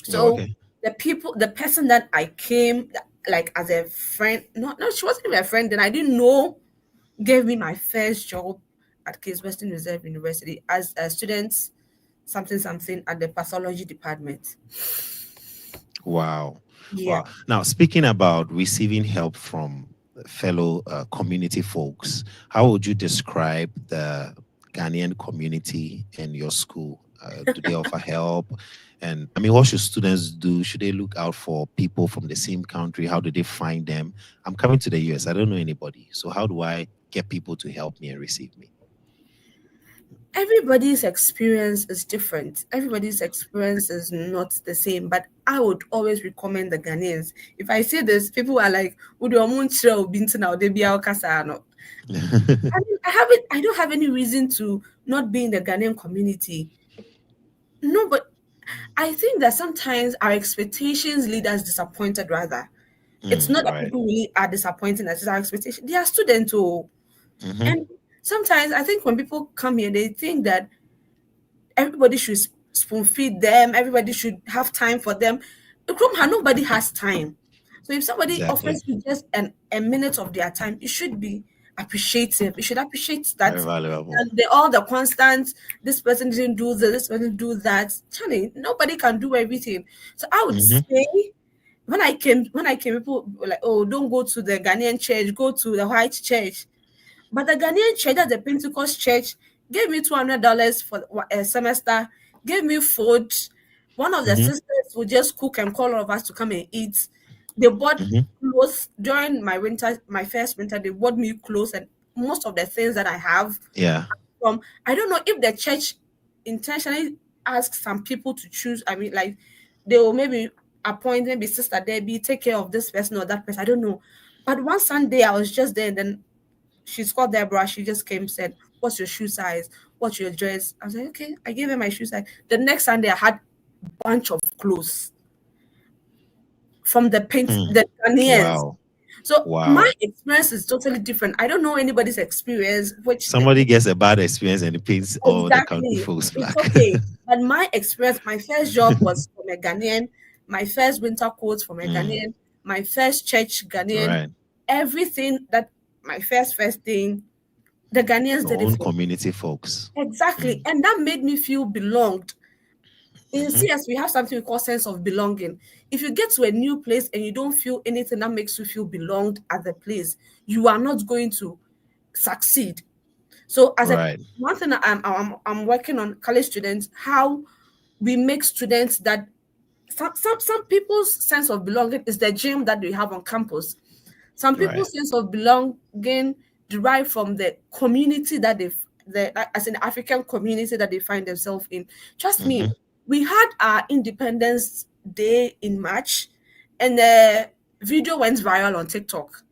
Oh, So okay. the person that I came like as a friend, no, she wasn't even a friend, then I didn't know, gave me my first job at Case Western Reserve University as a student, something at the pathology department. Wow. Yeah. Wow. Now, speaking about receiving help from fellow community folks, how would you describe the Ghanaian community in your school? Do they offer help? And I mean, what should students do? Should they look out for people from the same country? How do they find them? I'm coming to the US. I don't know anybody. So, how do I get people to help me and receive me? Everybody's experience is different. Everybody's experience is not the same, but I would always recommend the Ghanaians. If I say this, people are like, "Would your moon show binti now they be our casa?" No, I mean, I don't have any reason to not be in the Ghanaian community. No, but I think that sometimes our expectations lead us disappointed. Rather, it's not that Right. people really are disappointing us; it's our expectation. They are students, too, Hmm. and sometimes I think when people come here, they think that everybody should spoon feed them, everybody should have time for them. Nobody has time. So if somebody Exactly. offers you just a minute of their time, you should be appreciative. You should appreciate that. Very valuable. And all the constant, this person didn't do this person didn't do that. Charlie, nobody can do everything. So I would Hmm. say when I came, people were like, oh, don't go to the Ghanaian church, go to the white church. But the Ghanaian church, that's the Pentecost church, gave me $200 for a semester, gave me food. One of the Hmm. sisters would just cook and call all of us to come and eat. They bought Hmm. clothes during my first winter. They bought me clothes and most of the things that I have Yeah. from. I don't know if the church intentionally asks some people to choose. I mean, like they will maybe appoint maybe Sister Debbie, take care of this person or that person. I don't know. But one Sunday I was just there and then she's called Deborah. She just came, said, what's your shoe size? What's your dress? I was like, okay. I gave her my shoe size. The next Sunday, I had a bunch of clothes from Hmm. the Ghanaians. Wow. So my Wow. experience is totally different. I don't know anybody's experience, which Somebody gets a bad experience and it paints all the country exactly. folks It's black. okay. But my experience, my first job was from a Ghanaian, my first winter coat from a Mm, Ghanaian, my first church Ghanaian, right. everything that my first thing, the Ghanaians Your did it own for me. community folks. Exactly. Mm, And that made me feel belonged. In hmm. CS, we have something we call sense of belonging. If you get to a new place and you don't feel anything that makes you feel belonged at the place, you are not going to succeed. So, as a Right. one thing that I'm working on college students, how we make students that some people's sense of belonging is the gym that they have on campus. Some Right. people's sense of belonging derive from the community that as an African community that they find themselves in. Trust me, Hmm. we had our Independence Day in March, and the video went viral on TikTok.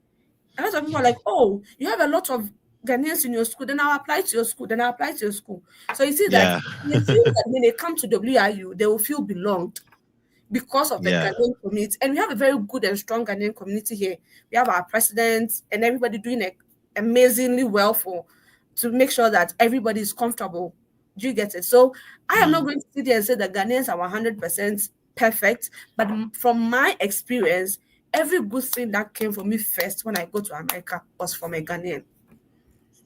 A lot of people are like, "Oh, you have a lot of Ghanaians in your school. Then I'll apply to your school. Then I'll apply to your school." So you see that Yeah. they feel that when they come to WIU, they will feel belonged because of the Yeah. Ghanaian community. And we have a very good and strong Ghanaian community here. We have our president and everybody doing amazingly well for, to make sure that everybody is comfortable. Do you get it? So I am not Mm. going to sit here and say that Ghanaians are 100% perfect, but from my experience, every good thing that came for me first when I go to America was from a Ghanaian.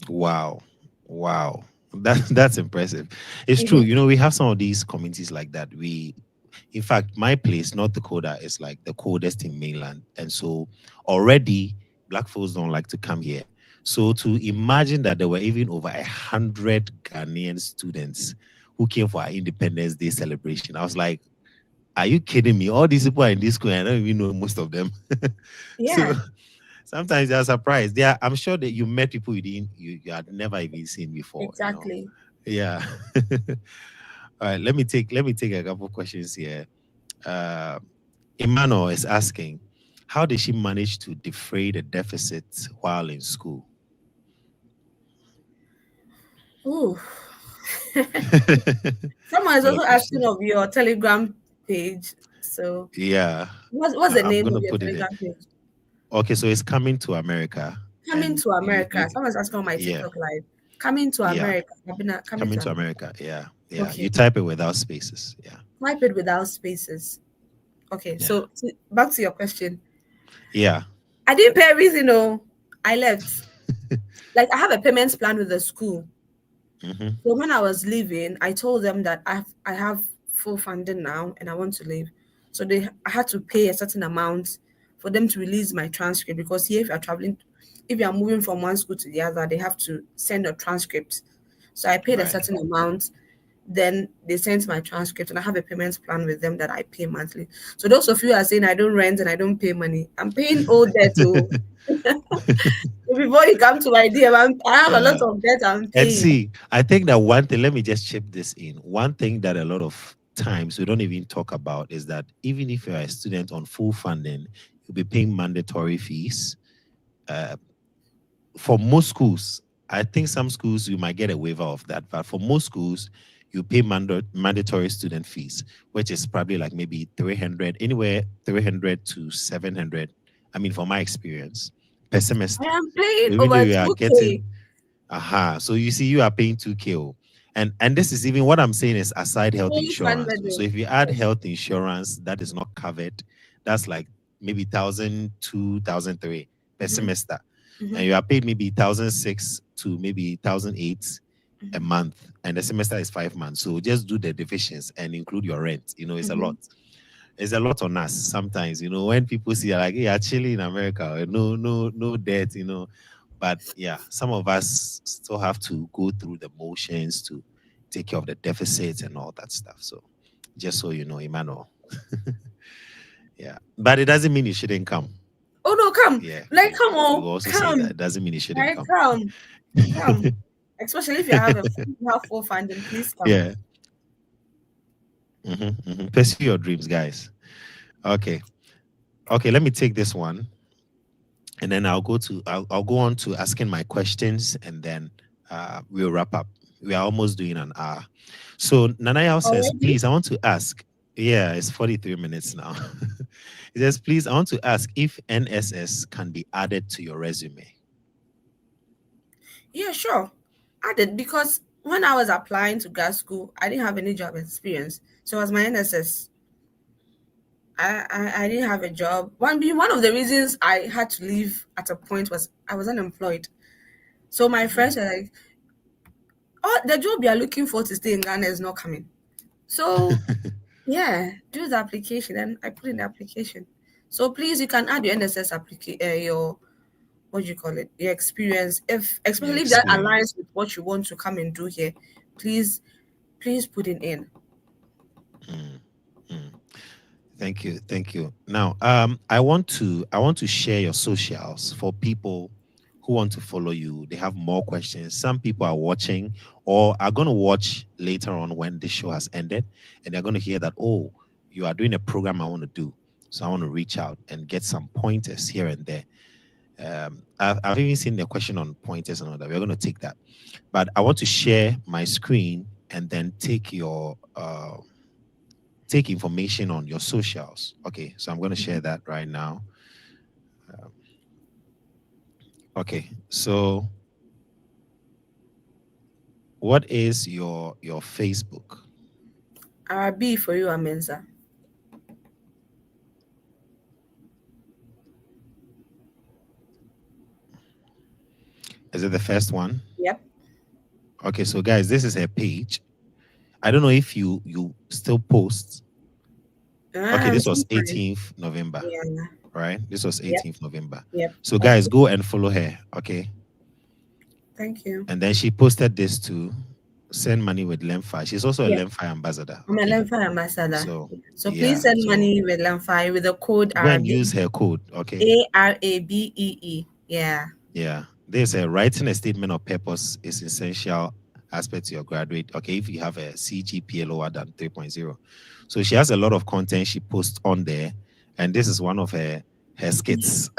Wow. Wow. That's impressive. It's true. Mhm. You know, we have some of these communities like that. In fact, my place, North Dakota, is like the coldest in mainland. And so already black folks don't like to come here. So to imagine that there were even over 100 Ghanaian students who came for our Independence Day celebration, I was like, are you kidding me? All these people are in this school. I don't even know most of them. So Yeah, sometimes they're surprised. They are, I'm sure that you met people you had never even seen before, you know. exactly. Yeah. All right, let me take a couple questions here. Uh, Emmanuel is asking, how did she manage to defray the deficit while in school? Ooh. Someone is What a also asking question. of your Telegram page. So Yeah, what's the I'm name gonna of your put it there. Telegram page? Okay, so it's coming to America, Coming and to you America. Someone's asking on my yeah, TikTok live. Coming to yeah, America. Coming coming to to America. America. Yeah, yeah. You Okay. type it without spaces. Yeah, Type it without spaces. Okay. yeah, So back to your question. yeah. I didn't pay everything. No, I left. Like I have a payments plan with the school. Hmm. So when I was leaving, I told them that I have full funding now and I want to leave. So I had to pay a certain amount for them to release my transcript, because here if you're traveling, if you're moving from one school to the other, they have to send a transcript. So I paid a Right. certain amount, then they sent my transcript, and I have a payments plan with them that I pay monthly. So those of you who are saying I don't rent and I don't pay money, I'm paying all debt too. Before you come to my DM, I have a lot Yeah. of debt I'm And paying. see, I think that one thing, let me just chip this in. One thing that a lot of times we don't even talk about is that even if you're a student on full funding, you'll be paying mandatory fees. Uh, for most schools, I think some schools you might get a waiver of that, but for most schools, you pay mandatory student fees, which is probably like maybe 300, anywhere 300 to 700. I mean, from my experience, per I semester. am So paying even though over you are 2K. getting, aha, so you see, you are paying 2K. Oh. And this is even what I'm saying is aside health Fully insurance. funded So though. if you add health insurance that is not covered, that's like maybe 1,002, 1,003 per Mm-hmm, semester, mm-hmm, and you are paid maybe 1,006 to maybe 1,008 a mm-hmm, month, and the semester is 5 months. So just do the divisions and include your rent. You know, it's a mm-hmm. lot. It's a lot on us sometimes. You know, when people see like, hey, actually in America, no, no, no debt. You know, but yeah, some of us still have to go through the motions to take care of the deficits and all that stuff. So just so you know, Emmanuel. Yeah, but it doesn't mean you shouldn't come. Oh no, come. Yeah, Like come we on, will also say that come. it doesn't mean you shouldn't Like come. come. Come. Especially if you have full funding, please come. Yeah. Pursue your dreams, guys. Okay. Okay, let me take this one, and then I'll go on to asking my questions, and then we'll wrap up. We are almost doing an hour. So Nanayao says, Already? please, I want to ask. Yeah, it's 43 minutes now. He says, please, I want to ask if NSS can be added to your resume. Yeah, sure. I did, because when I was applying to grad school, I didn't have any job experience. So as my NSS, I didn't have a job. One of the reasons I had to leave at a point was I was unemployed. So my Mhm. friends were like, "Oh, the job you are looking for to stay in Ghana is not coming." So yeah, do the application, and I put in the application. So please, you can add your NSS your what do you call it, your experience, if Your especially if that experience. aligns with what you want to come and do here. Please, please put it in. Mm, mm. Thank you, thank you. Now, I want to share your socials for people who want to follow you. They have more questions. Some people are watching or are going to watch later on when the show has ended, and they're going to hear that, oh, you are doing a program I want to do. So I want to reach out and get some pointers here and there. I've even seen the question on pointers and all that. We're going to take that, but I want to share my screen and then take information on your socials. Okay, so I'm going to share Mhm. that right now. Um, Okay. So what is your Facebook? Arabee for you, Amenza. Is it the first one? Yep. Okay, so guys, this is her page. I don't know if you still post. Okay, this was Sometimes. 18th November, Yeah. right? This was Yep. 18th November. Yep. So Of guys, course. go and follow her, okay? Thank you. And then she posted this to send money with Lemfi. She's also a Yeah. Lemfi ambassador, I'm a okay? Lenfa ambassador. So So please yeah, send so money with Lenfa with the code go and use Arabee. her code, okay? Arabee. Yeah. Yeah. There's a writing a statement of purpose is essential aspect to your graduate. Okay, if you have a CGPA lower than 3.0. So she has a lot of content she posts on there, and this is one of her skits.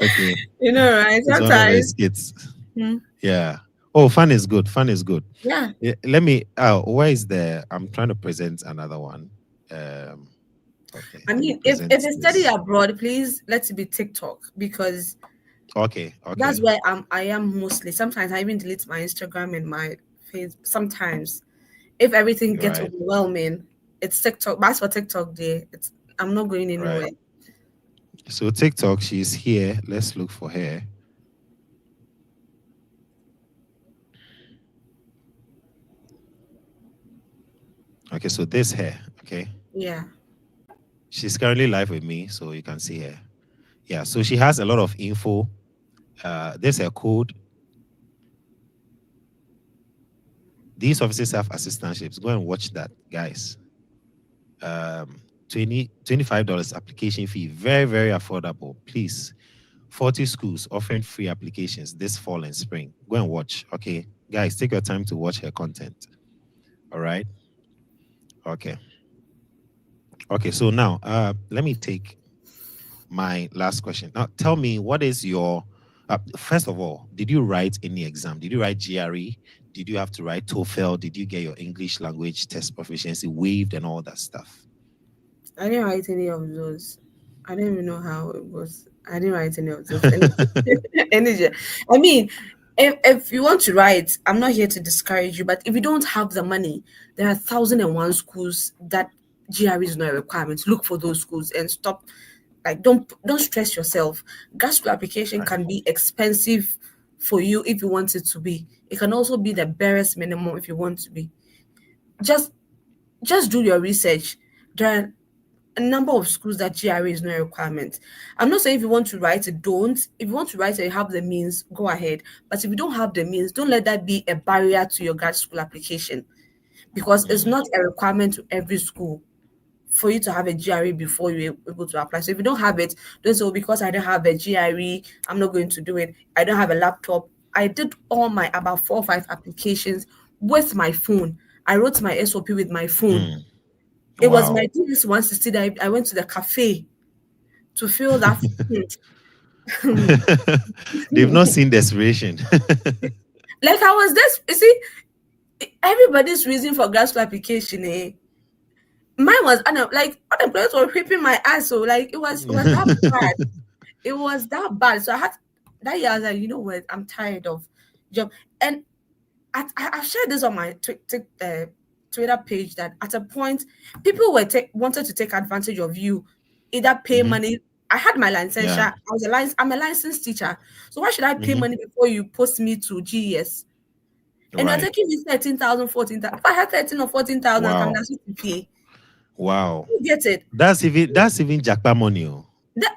Okay. You know, right? It's one of her Sometimes. skits. Hmm. Yeah. Oh, fun is good. Fun is good. Yeah. Yeah, let me where is the I'm trying to present another one. Um okay, I let me mean, if present it's study this. abroad, please let it be TikTok because Okay, that's okay. where I am mostly. Sometimes I even delete my Instagram and my face. Sometimes if everything gets Right, overwhelming, it's TikTok. But as for TikTok day, it's I'm not going right. anywhere. So TikTok, she's here. Let's look for her. Okay, so this her. Okay, Yeah. she's currently live with me, so you can see her. Yeah, so she has a lot of info. There's her code. These offices have assistantships. Go and watch that, guys. Um, 25 dollars application fee. Very, very affordable. Please. 40 schools offering free applications this fall and spring. Go and watch. Okay. Guys, take your time to watch her content. All right. Okay. Okay. So now let me take my last question. Now, tell me, what is your first of all, did you write any exam? Did you write GRE? Did you have to write TOEFL? Did you get your English language test proficiency waived and all that stuff? I didn't write any of those. I don't even know how it was. I didn't write any of those. Energy. I mean, if you want to write, I'm not here to discourage you, but if you don't have the money, there are 1,001 schools that GRE is not a requirement. Look for those schools and stop. Like, don't stress yourself. Grad school application Right. can be expensive for you if you want it to be. It can also be the barest minimum if you want to be. Just just do your research. There are a number of schools that GRE is not a requirement. I'm not saying if you want to write it, don't. If you want to write it, you have the means, go ahead. But if you don't have the means, don't let that be a barrier to your grad school application because it's Mm, not a requirement to every school for you to have a GRE before you're able to apply. So if you don't have it, don't say, oh, because I don't have a GRE, I'm not going to do it. I don't have a laptop. I did all my about 4 or 5 applications with my phone. I wrote my SOP with my phone. mm. It was Wow. my DVS 160 that I went to the cafe to feel that. They've not seen desperation. Like I was this, you see, everybody's reason for grad school application, eh? Mine was, I know, like unemployment were whipping my ass. So like it was that bad. It was that bad. So I had that year. I was like, you know what? I'm tired of job. And I've shared this on my Twitter page that at a point people were wanted to take advantage of you, either pay Mhm. money. I had my Yeah. licensure. I'm a licensed teacher. So why should I pay Mhm. money before you post me to GES? And you're Right. taking me 13,000, 14,000. If I had 13 or 14,000, I'm Wow. not to pay. Wow. You get it? That's even jackpot money. Oh. That,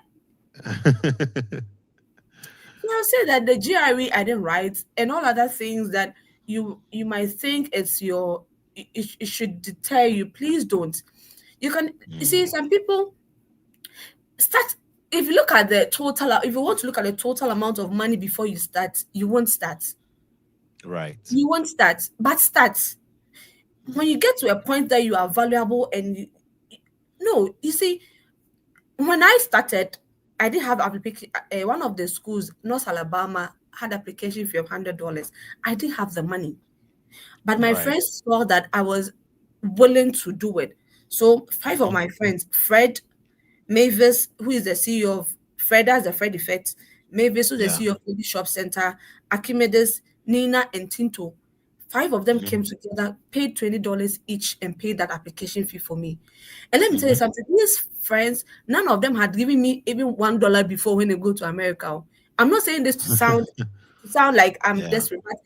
so I'll say that the GRE I didn't write and all other things that you might think it's it should deter you. Please don't. You can you see Mm, some people start if you look at the total if you want to look at the total amount of money before you start, you won't start. right. You won't start, but start. When you get to a point that you are valuable and no, you see, when I started, I did have application. One of the schools, North Alabama, had application fee of $100. I didn't have the money, but my Right. friends saw that I was willing to do it. So 5 of Mhm. my friends, Fred Mavis, who is the CEO of Fred, that's the Fred Effect, Mavis, the Yeah. CEO of the shop center, Archimedes, Nina, and Tinto. Five of them Mm-hmm. came together, paid $20 each, and paid that application fee for me. And let me tell you Mm-hmm. something, these friends, none of them had given me even $1 before when they go to America. I'm not saying this to sound like I'm Yeah. desperate, but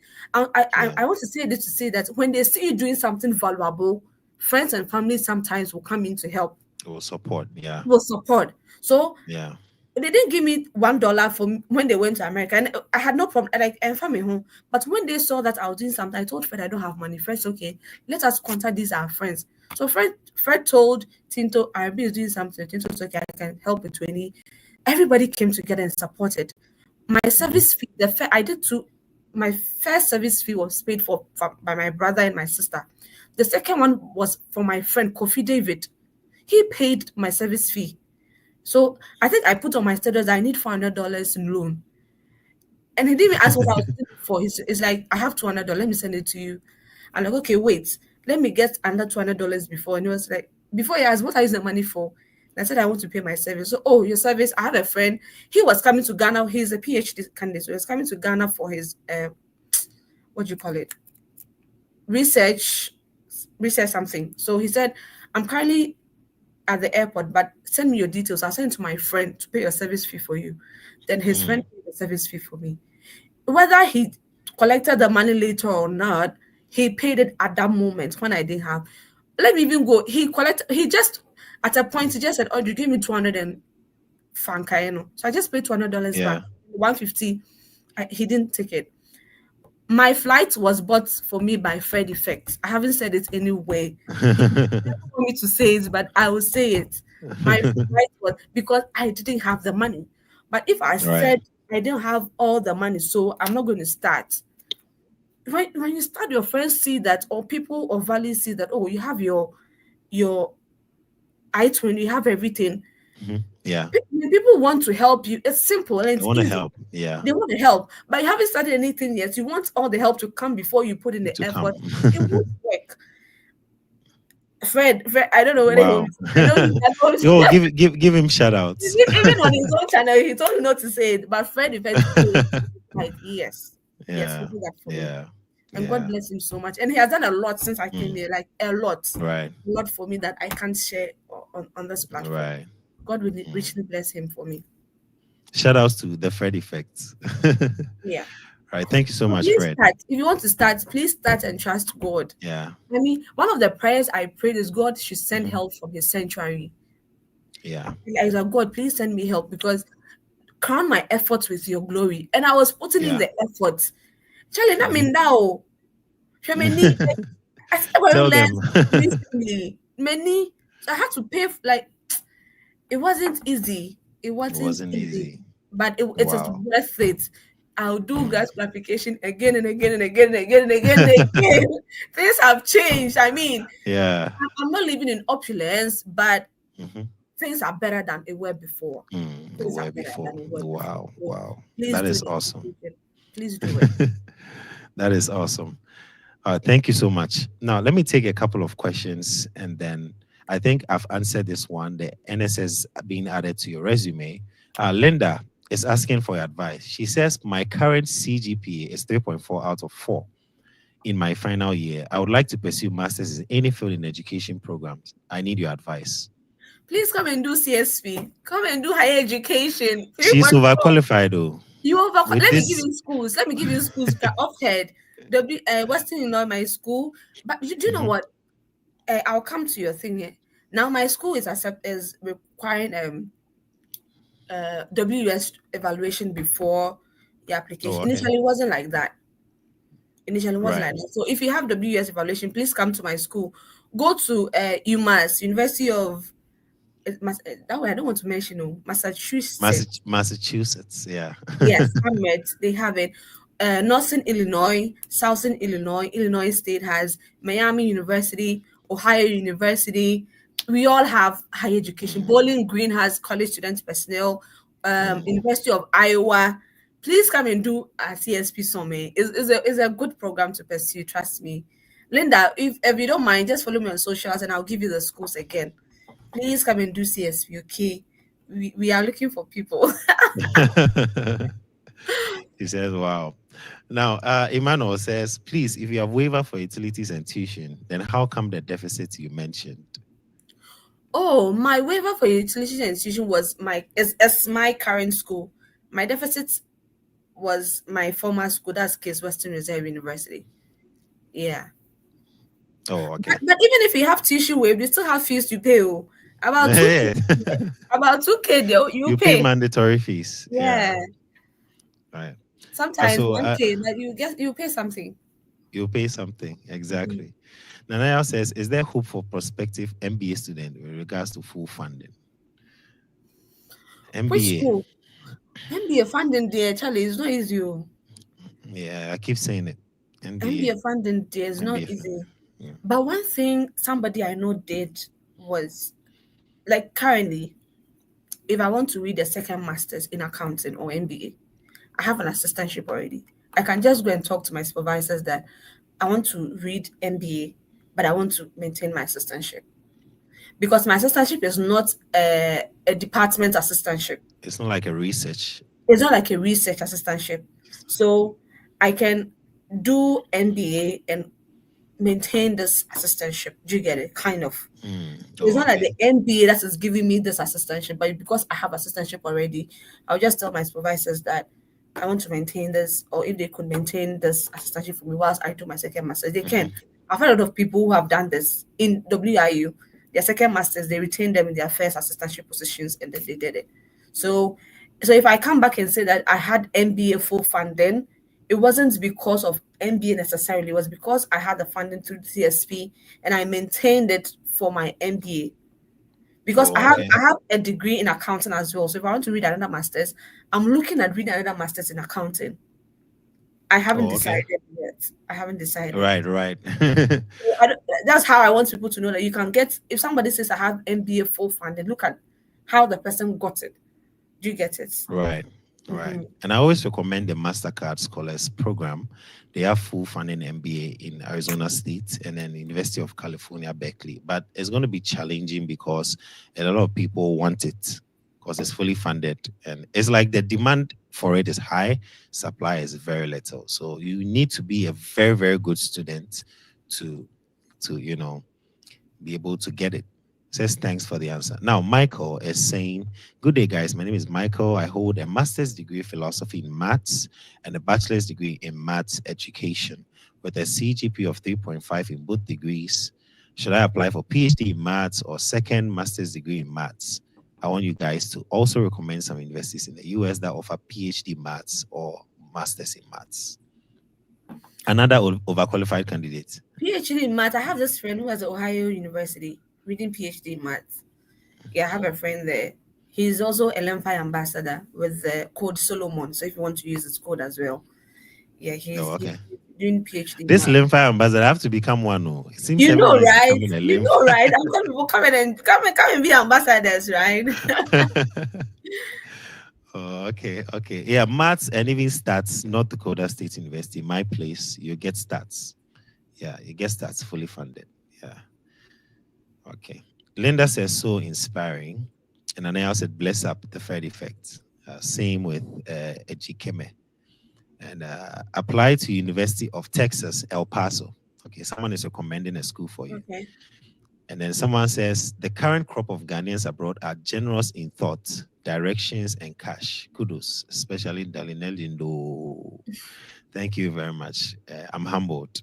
Yeah. I want to say this to say that when they see you doing something valuable, friends and family sometimes will come in to help, It will support. Yeah. will support. So Yeah. they didn't give me $1 for when they went to America, and I had no problem. Like, and family home. But when they saw that I was doing something, I told Fred I don't have money. Fred said, okay, let us contact these our friends. So Fred told Tinto, Arabee is doing something. Tinto said, okay, I can help with 20. Everybody came together and supported. My Mm-hmm. service fee, I did two. My first service fee was paid for by my brother and my sister. The second one was for my friend Kofi David. He paid my service fee. So I think I put on my status I need $400 in loan. And he didn't even ask what I was doing for. He's like, I have $200. Let me send it to you. I'm like, okay, wait. Let me get another $200 before. And he was like, before he asked, what are you using the money for? And I said, I want to pay my service. So, oh, your service. I have a friend. He was coming to Ghana. He's a PhD candidate. So he was coming to Ghana for his, what do you call it? Research, research something. So he said, I'm currently at the airport, but send me your details. I'll send it to my friend to pay your service fee for you. Then his friend Mm. paid the service fee for me. Whether he collected the money later or not, he paid it at that moment when I didn't have. Let me even go. He just at a point he just said, oh, you give me 200 and franca, you know. So I just paid $200 back. Yeah. 150. He didn't take it. My flight was bought for me by Fred Effect. I haven't said it anywhere. He doesn't want me to say it, but I will say it. My flight was because I didn't have the money. But if I Right. said I didn't have all the money, so I'm not going to start. When you start, your friends see that, or people of value see that, oh, you have your iTunes, you have everything. Hmm. Yeah. People want to help you. It's simple and They it's want to easy. help. Yeah. They want to help, but you haven't started anything yet. You want all the help to come before you put in the To come. effort. It won't work. Fred, I don't know whether he will Wow. listen. I know he knows. Yo, give him shout outs. Even on his own channel, he told me not to say it. But Fred Effect paid. Like, yes, yes, he Yeah. did that for me. Yeah. And God Yeah. bless him so much. And he has done a lot since I came Mm. here, like Right. a lot for me that I can't share on this platform. Right. God will Mm. richly bless him for me. Shout outs to the Fred effects. Yeah. Right. Thank you so So much, please Fred. start. If you want to start, please start and trust God. Yeah. I mean, one of the prayers I prayed is God should send Mhm. help from his sanctuary. Yeah. I was like, God, please send me help because crown my efforts with your glory. And I was putting in Yeah. the effort. Charlie, that Mhm. mean now. Many, I said, well, Tell them. less recently. Many, so I had to pay, like, it wasn't easy. It It wasn't wasn't easy, easy. but it is Wow. worth it. I'll do Mm. gas clarification again and again and again and again and again and again. Things have changed. I mean, Yeah. I'm not living in opulence, but Hmm. things are better than it were before. Mm. Things are Where better before? than it were before. Wow. So Wow. please That do is the awesome. application. Please do it. That is awesome. Thank you so much. Now, let me take a couple of questions and then I think I've answered this one the NSS being added to your resume. Linda is asking for your advice. She says, my current CGPA is 3.4 out of 4 in my final year. I would like to pursue master's in any field in education programs. I need your advice. Please come and do CSP. Come and do higher education. She's 3.4. overqualified though. You over. With Let me give this. you schools. Let me give you schools. Off head. Western Illinois, my school. But do you know Mhm. what? I'll come to your thing here. Now my school is requiring WS evaluation before the Oh, application. okay. Initially, it wasn't like that. Initially, it wasn't Right. like that. So if you have WS evaluation, please come to my school. Go to UMass, University of that way. I don't want to mention Massachusetts. Massachusetts. Yeah. Yes, Ahmed, they have it. Northern Illinois, Southern Illinois, Illinois State has Miami University, Ohio University. We all have higher education. Mm, Bowling Green has college student personnel. mm. University of Iowa. Please come and do a CSP Summit. It's a good program to pursue. Trust me, Linda. If you don't mind, just follow me on socials and I'll give you the schools again. Please come and do CSP. Okay. we are looking for people. He says, wow. Now, Emmanuel says, please, if you have waiver for utilities and tuition, then how come the deficit you mentioned? Oh, my waiver for utility institution was is my current school. My deficit was my former school. That's Case Western Reserve University. Yeah. Oh, But, okay. but even if you have tuition waived, you still have fees to pay. Oh. About 2K. Yeah. About 2K though, you You pay pay. mandatory fees. Yeah. Yeah. Right. Sometimes So 1K, but you pay something. you pay something. Mhm. Exactly. Nanaya says, is there hope for prospective MBA student with regards to full funding? Which MBA. school? MBA funding there, Charlie, it's not easy. Oh. Yeah, I keep saying it. MBA MBA. funding there is not MBA easy. funding. Yeah. But one thing somebody I know did was like currently, if I want to read a second master's in accounting or MBA, I have an assistantship already. I can just go and talk to my supervisors that I want to read MBA, but I want to maintain my assistantship because my assistantship is not a department assistantship. It's not like a research. It's not like a research assistantship. So I can do MBA and maintain this assistantship. Do you get it? Kind of. It's Oh, not like okay. the MBA that is giving me this assistantship, but because I have assistantship already, I'll just tell my supervisors that I want to maintain this, or if they could maintain this assistantship for me whilst I do my second master, they Mhm. can. I've heard a lot of people who have done this in WIU. Their second masters, they retained them in their first assistantship positions, and then they did it. So, so if I come back and say that I had MBA full funding, it wasn't because of MBA necessarily. It was because I had the funding through CSP and I maintained it for my MBA. Because Oh, okay. I have a degree in accounting as well. So if I want to read another master's, I'm looking at reading another master's in accounting. I haven't Oh, okay. decided yet. I haven't decided. Right, right. That's how I want people to know that you can get, if somebody says I have MBA full funding, look at how the person got it. Do you get it? Right, right. Hmm. And I always recommend the MasterCard Scholars Program. They have full funding MBA in Arizona State and then University of California, Berkeley. But it's going to be challenging because a lot of people want it because it's fully funded. And it's like the demand for it is high, supply is very little. So you need to be a very, very good student to be able to get it. Says thanks for the answer. Now, Michael is saying, good day, guys. My name is Michael. I hold a master's degree in philosophy in maths and a bachelor's degree in maths education with a CGP of 3.5 in both degrees. Should I apply for PhD in maths or second master's degree in maths? I want you guys to also recommend some universities in the US that offer PhD maths or masters in maths. Another overqualified candidate. PhD in math. I have this friend who has at Ohio University reading PhD in math. Yeah, I have a friend there. He's also a Lemfi ambassador with the code Solomon. So if you want to use his code as well, yeah, Oh, he's okay. doing PhD in This math. lymph ambassador have to become one. Oh, it seems You know, everybody is right? becoming a You lymph. know, right? I'm going people come and be ambassadors, right? Oh, okay, okay. Yeah, maths and even stats, North Dakota State University, my place, you get stats. Yeah, you get stats fully funded. Yeah. Okay. Linda says so inspiring. And Anaya said, bless up the third effect. Same with Ejikeme. And apply to University of Texas, El Paso. Okay, someone is recommending a school for you. Okay. And then someone says the current crop of Ghanaians abroad are generous in thought, directions, and cash. Kudos, especially Dalinelindo. Thank you very much. I'm humbled.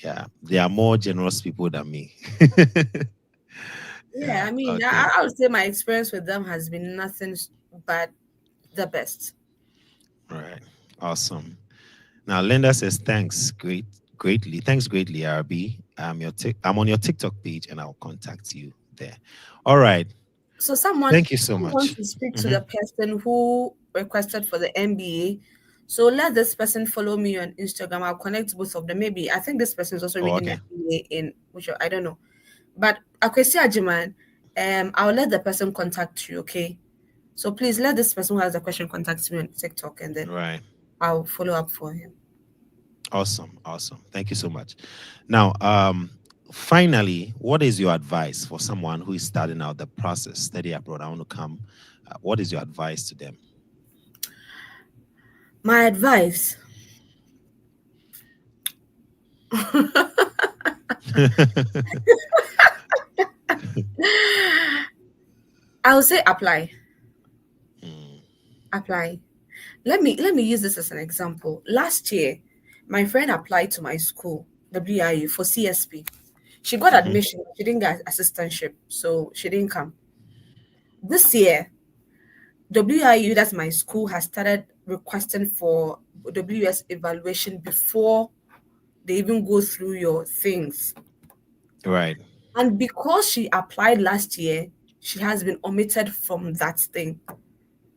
Yeah, there are more generous people than me. Yeah, Yeah. I mean, Okay. I would say my experience with them has been nothing but the best. All right. Awesome. Now, Linda says thanks greatly. Thanks greatly, Arabee. I'm on your TikTok page, and I'll contact you there. All right. So someone Thank you so wants much. to speak to Mhm. the person who requested for the MBA. So let this person follow me on Instagram. I'll connect both of them. Maybe I think this person is also Oh, reading the okay. MBA in which I don't know. But Akwesi Ajiman, I'll let the person contact you, okay? So please let this person who has a question contact me on TikTok and then Right. I'll follow up for him. Awesome. Awesome. Thank you so much. Now, finally, what is your advice for someone who is starting out the process, study abroad? I want to come What is your advice to them? My advice, I would say apply. Mm, Apply. Let me use this as an example. Last year, my friend applied to my school, WIU, for CSP. She got mhm. admission, she didn't get assistantship, so she didn't come. This year, WIU, that's my school, has started requesting for WS evaluation before they even go through your things. Right. And because she applied last year, she has been omitted from that thing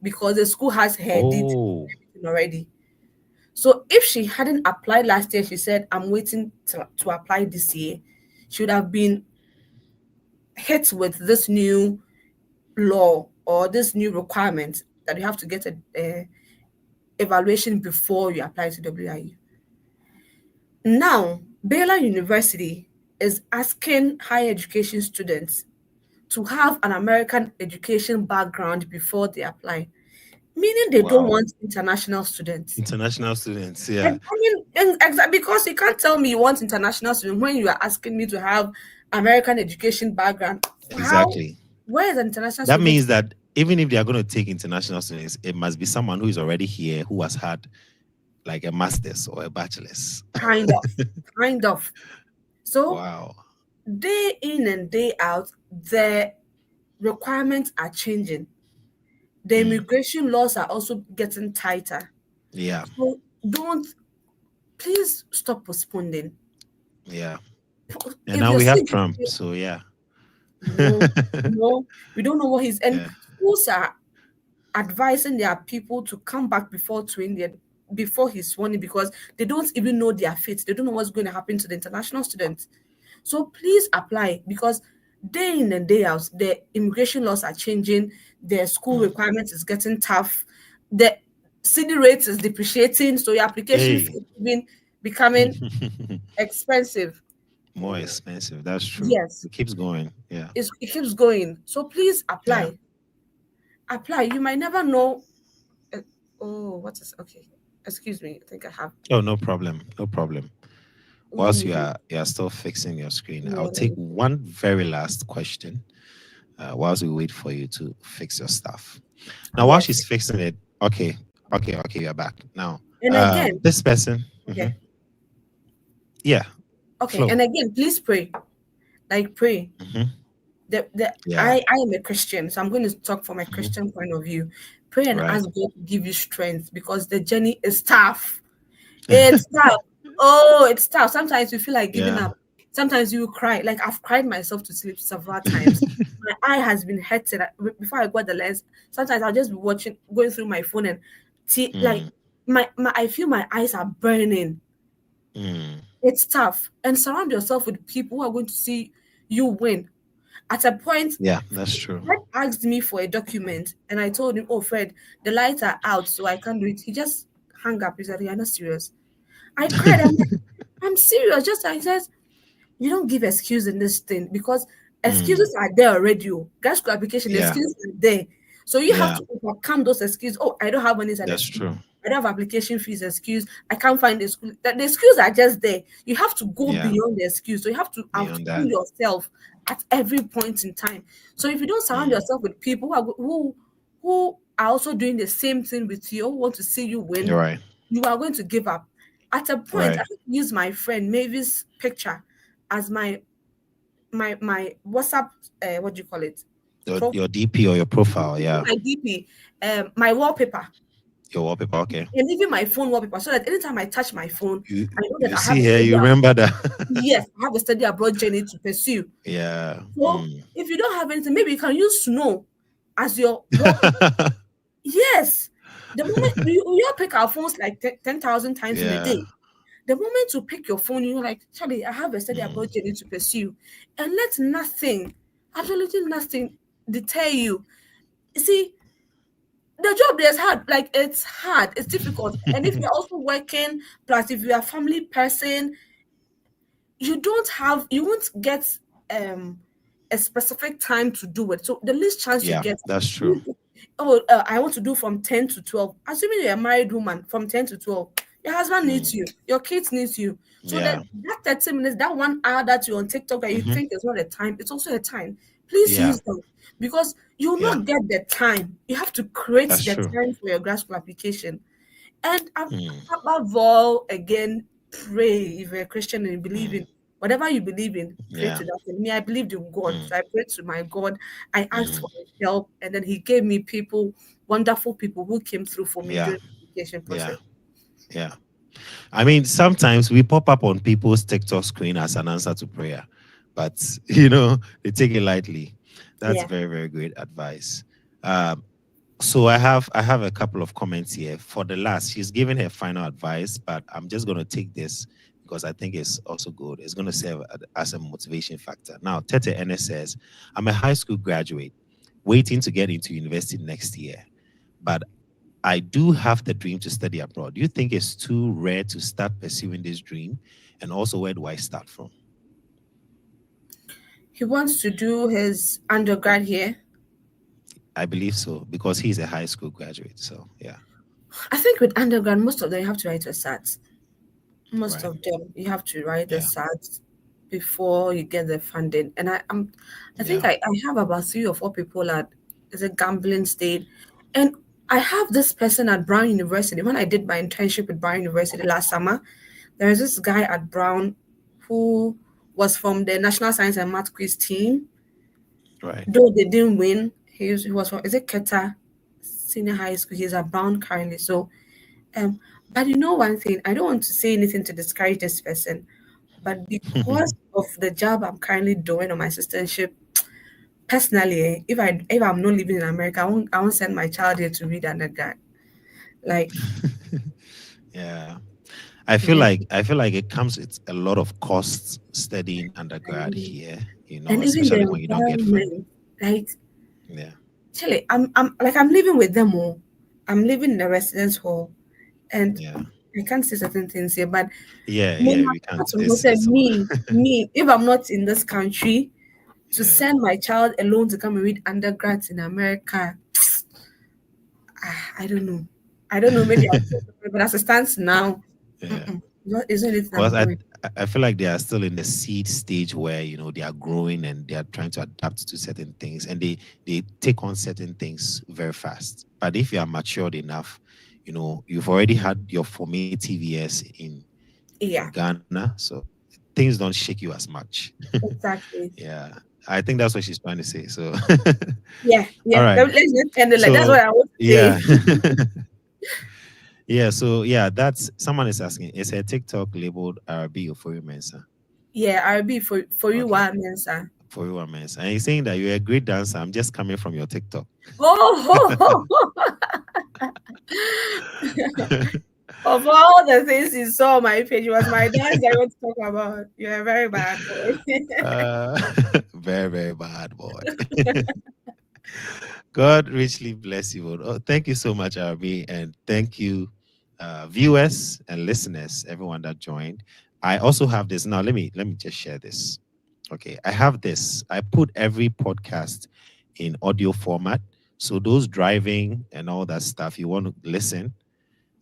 because the school has her details Oh, already. So if she hadn't applied last year, she said, I'm waiting to apply this year, she would have been hit with this new law or this new requirement that you have to get a evaluation before you apply to WIU. Now, Baylor University is asking higher education students to have an American education background before they apply, meaning they don't wow. want international students. International students, yeah, And I mean, exactly, because you can't tell me you want international students when you are asking me to have American education background. How? exactly. Where is an international That student? means that even if they are going to take international students, it must be someone who is already here who has had like a master's or a bachelor's. Kind of, kind of. So Wow. day in and day out, the requirements are changing. The Mm, immigration laws are also getting tighter. yeah, So don't, please stop postponing. yeah. And If now you're we have still, Trump, so yeah. no, no, we don't know what he's, and Yeah. schools are advising their people to come back before he's sworn in because they don't even know their fate. They don't know what's going to happen to the international students. So please apply because day in and day out, the immigration laws are changing. The school Mm. requirements is getting tough. The CD rate is depreciating, so your application fee Hey. is even becoming expensive. More expensive. That's true. Yes, It keeps going. Yeah. it keeps going. So please Yeah. apply. Apply. You might never know. uh, oh, what is okay? Excuse me. I think I have. Oh, no problem. No problem. Whilst Mm, you are still fixing your screen, I'll yeah, take one very last question. Whilst we wait for you to fix your stuff. Now, while yes. she's fixing it, okay, okay, you're back now. And again, This person, okay, yeah, okay. flow. And again, please pray. Like pray. Hmm. The Yeah. I am a Christian, so I'm going to talk from a Hmm. Christian point of view. Pray and Right. ask God to give you strength because the journey is tough. It's tough. Oh, it's tough. Sometimes you feel like giving Yeah. up. Sometimes you cry. Like I've cried myself to sleep several times. My eye has been hurting. Before I got the lens, sometimes I'll just be watching, going through my phone and like Mm, my I feel my eyes are burning. mm. It's tough. And surround yourself with people who are going to see you win. At a point, Yeah, that's true. Fred asked me for a document, and I told him, "Oh, Fred, the lights are out, so I can't do it." He just hung up. He said, "You're not serious." I cried. I'm serious. Just like he says, you don't give excuse in this thing because Mm, excuses are there already. Oh. Grad school application, yeah, excuses are there. So you have yeah, to overcome those excuses. Oh, I don't have money is an that's excuse. true. I don't have application fees excuse. I can't find the school. The excuses are just there. You have to go Yeah, beyond the excuse. So you have to beyond outdo that. yourself at every point in time. So if you don't surround Mm, yourself with people who are also doing the same thing with you, who want to see you win, you're right. you are going to give up. At a point, I Right. use my friend Mavis' picture as my WhatsApp, what do you call it? Your DP or your profile, Even yeah. my DP, my wallpaper, Your wallpaper, okay. and even my phone wallpaper, so that anytime I touch my phone, I know that You I have see a here, study you remember that. yes, I have a study abroad journey to pursue. Yeah. So Mm. if you don't have anything, maybe you can use snow as your wallpaper. Yes. The moment we all pick our phones like 10,000 times in a Yeah. day. The moment you pick your phone, you're like, Charlie, I have a study Mm. abroad journey to pursue. And let nothing, absolutely nothing, deter you. You see, the job there is hard, it's difficult. And if you're also working, plus if you're a family person, you won't get um a specific time to do it. So the least chance you Yeah, get, that's true. Oh, I want to do from 10 to 12. Assuming you're a married woman, from 10 to 12, your husband needs Mm. you, your kids needs you. So Yeah. that 30 minutes, that 1 hour that you're on TikTok that you Hmm. think is not a time, it's also a time. Please Yeah. use them, because you will Yeah. not get the time. You have to create That's the true. time for your grad school application. And Mm. above all, again, pray if you're a Christian and you believe Mm. in whatever you believe in, pray Yeah. to that. And me, I believed in God. Mm. So I prayed to my God. I asked Mm. for his help, and then he gave me people, wonderful people who came through for me Yeah. during the application Yeah. process. Yeah. I mean, sometimes we pop up on people's TikTok screen as an answer to prayer, but they take it lightly. That's Yeah. very, very great advice. Um, so I have a couple of comments here. For the last, she's giving her final advice, but I'm just going to take this because I think it's also good. It's going to serve as a motivation factor. Now, Tete Ene says, I'm a high school graduate waiting to get into university next year, but I do have the dream to study abroad. Do you think it's too rare to start pursuing this dream? And also, where do I start from? He wants to do his undergrad here. I believe so because he's a high school graduate. So, yeah, I think with undergrad, most of them you have to write a SAT. Most right. of them you have to write the Yeah, SAT before you get the funding. And I think yeah, I have about 3 or 4 people at is a gambling state. And I have this person at Brown University. When I did my internship at Brown University last summer, there is this guy at Brown who was from the National Science and Math quiz team. right. Though they didn't win, he was from, is it Keta Senior High School? He's at Brown currently. So um, but you know one thing, I don't want to say anything to discourage this person, but because of the job I'm currently doing on my assistantship, personally, if I'm not living in America, I won't send my child here to read undergrad. Like, Yeah. I feel like it comes it's a lot of costs studying undergrad and here, even the especially when you don't get funding. environment, like, Yeah. Chile, I'm living with them all. I'm living in a residence hall, and Yeah. I can't say certain things here, but Yeah, me, yeah, we can't. It's me, if I'm not in this country, to yeah. send my child alone to come and read undergrads in America, I don't know. I don't know. Maybe I'll think of it, but as it stands now, Yeah. mm-mm, isn't it Because I'm I doing? I feel like they are still in the seed stage where they are growing and they are trying to adapt to certain things and they take on certain things very fast. But if you are matured enough, you've already had your formative years in Yeah, Ghana, so things don't shake you as much. exactly. Yeah, I think that's what she's trying to say. So, Yeah, all yeah. right. Let's just end it like that's what So, I want to yeah, say. yeah. So, yeah, that's someone is asking. Is her TikTok labeled Arabee or for you, Mensa? Yeah, RB for you, Okay. what Mensa? For you, Mensa. And he's saying that you're a great dancer. I'm just coming from your TikTok. Oh, of all the things you saw on my page, it was my dance I want to talk about. You're a very bad boy. uh, very, very bad boy. God richly bless you. Oh, thank you so much, Arby, and thank you, viewers and listeners, everyone that joined. I also have this now. Let me just share this. Okay, I have this. I put every podcast in audio format, so those driving and all that stuff, you want to listen.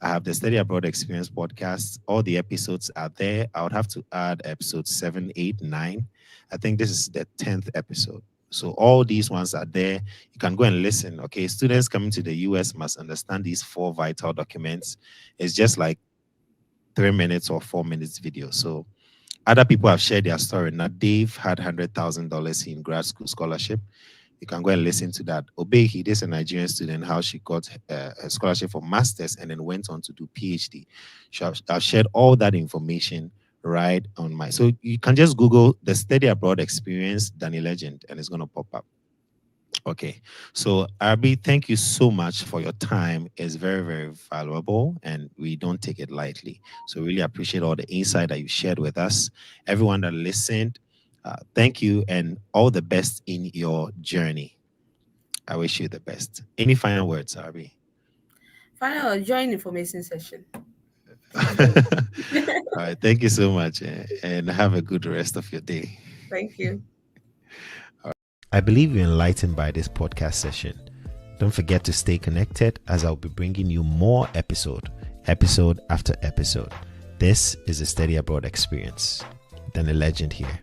I have the Study Abroad Experience podcast. All the episodes are there. I would have to add episode 7, 8, 9. I think this is the 10th episode. So all these ones are there. You can go and listen. Okay. Students coming to the US must understand these 4 vital documents. It's just like 3 minutes or 4 minutes video. So other people have shared their story. Now Dave had $100,000 in grad school scholarship. You can go and listen to that. Obey, he is a Nigerian student, how she got a scholarship for master's and then went on to do PhD. I've shared all that information right on my. So you can just Google the Study Abroad Experience Danny Legend and it's going to pop up. Okay. So, Arby, thank you so much for your time. It's very, very valuable and we don't take it lightly. So, really appreciate all the insight that you shared with us. Everyone that listened, thank you and all the best in your journey. I wish you the best. Any final words, Arby? Final join information session. All right. Thank you so much and have a good rest of your day. Thank you. I believe you're enlightened by this podcast session. Don't forget to stay connected, as I'll be bringing you more episode after episode. This is the Study Abroad experience. Then a legend here.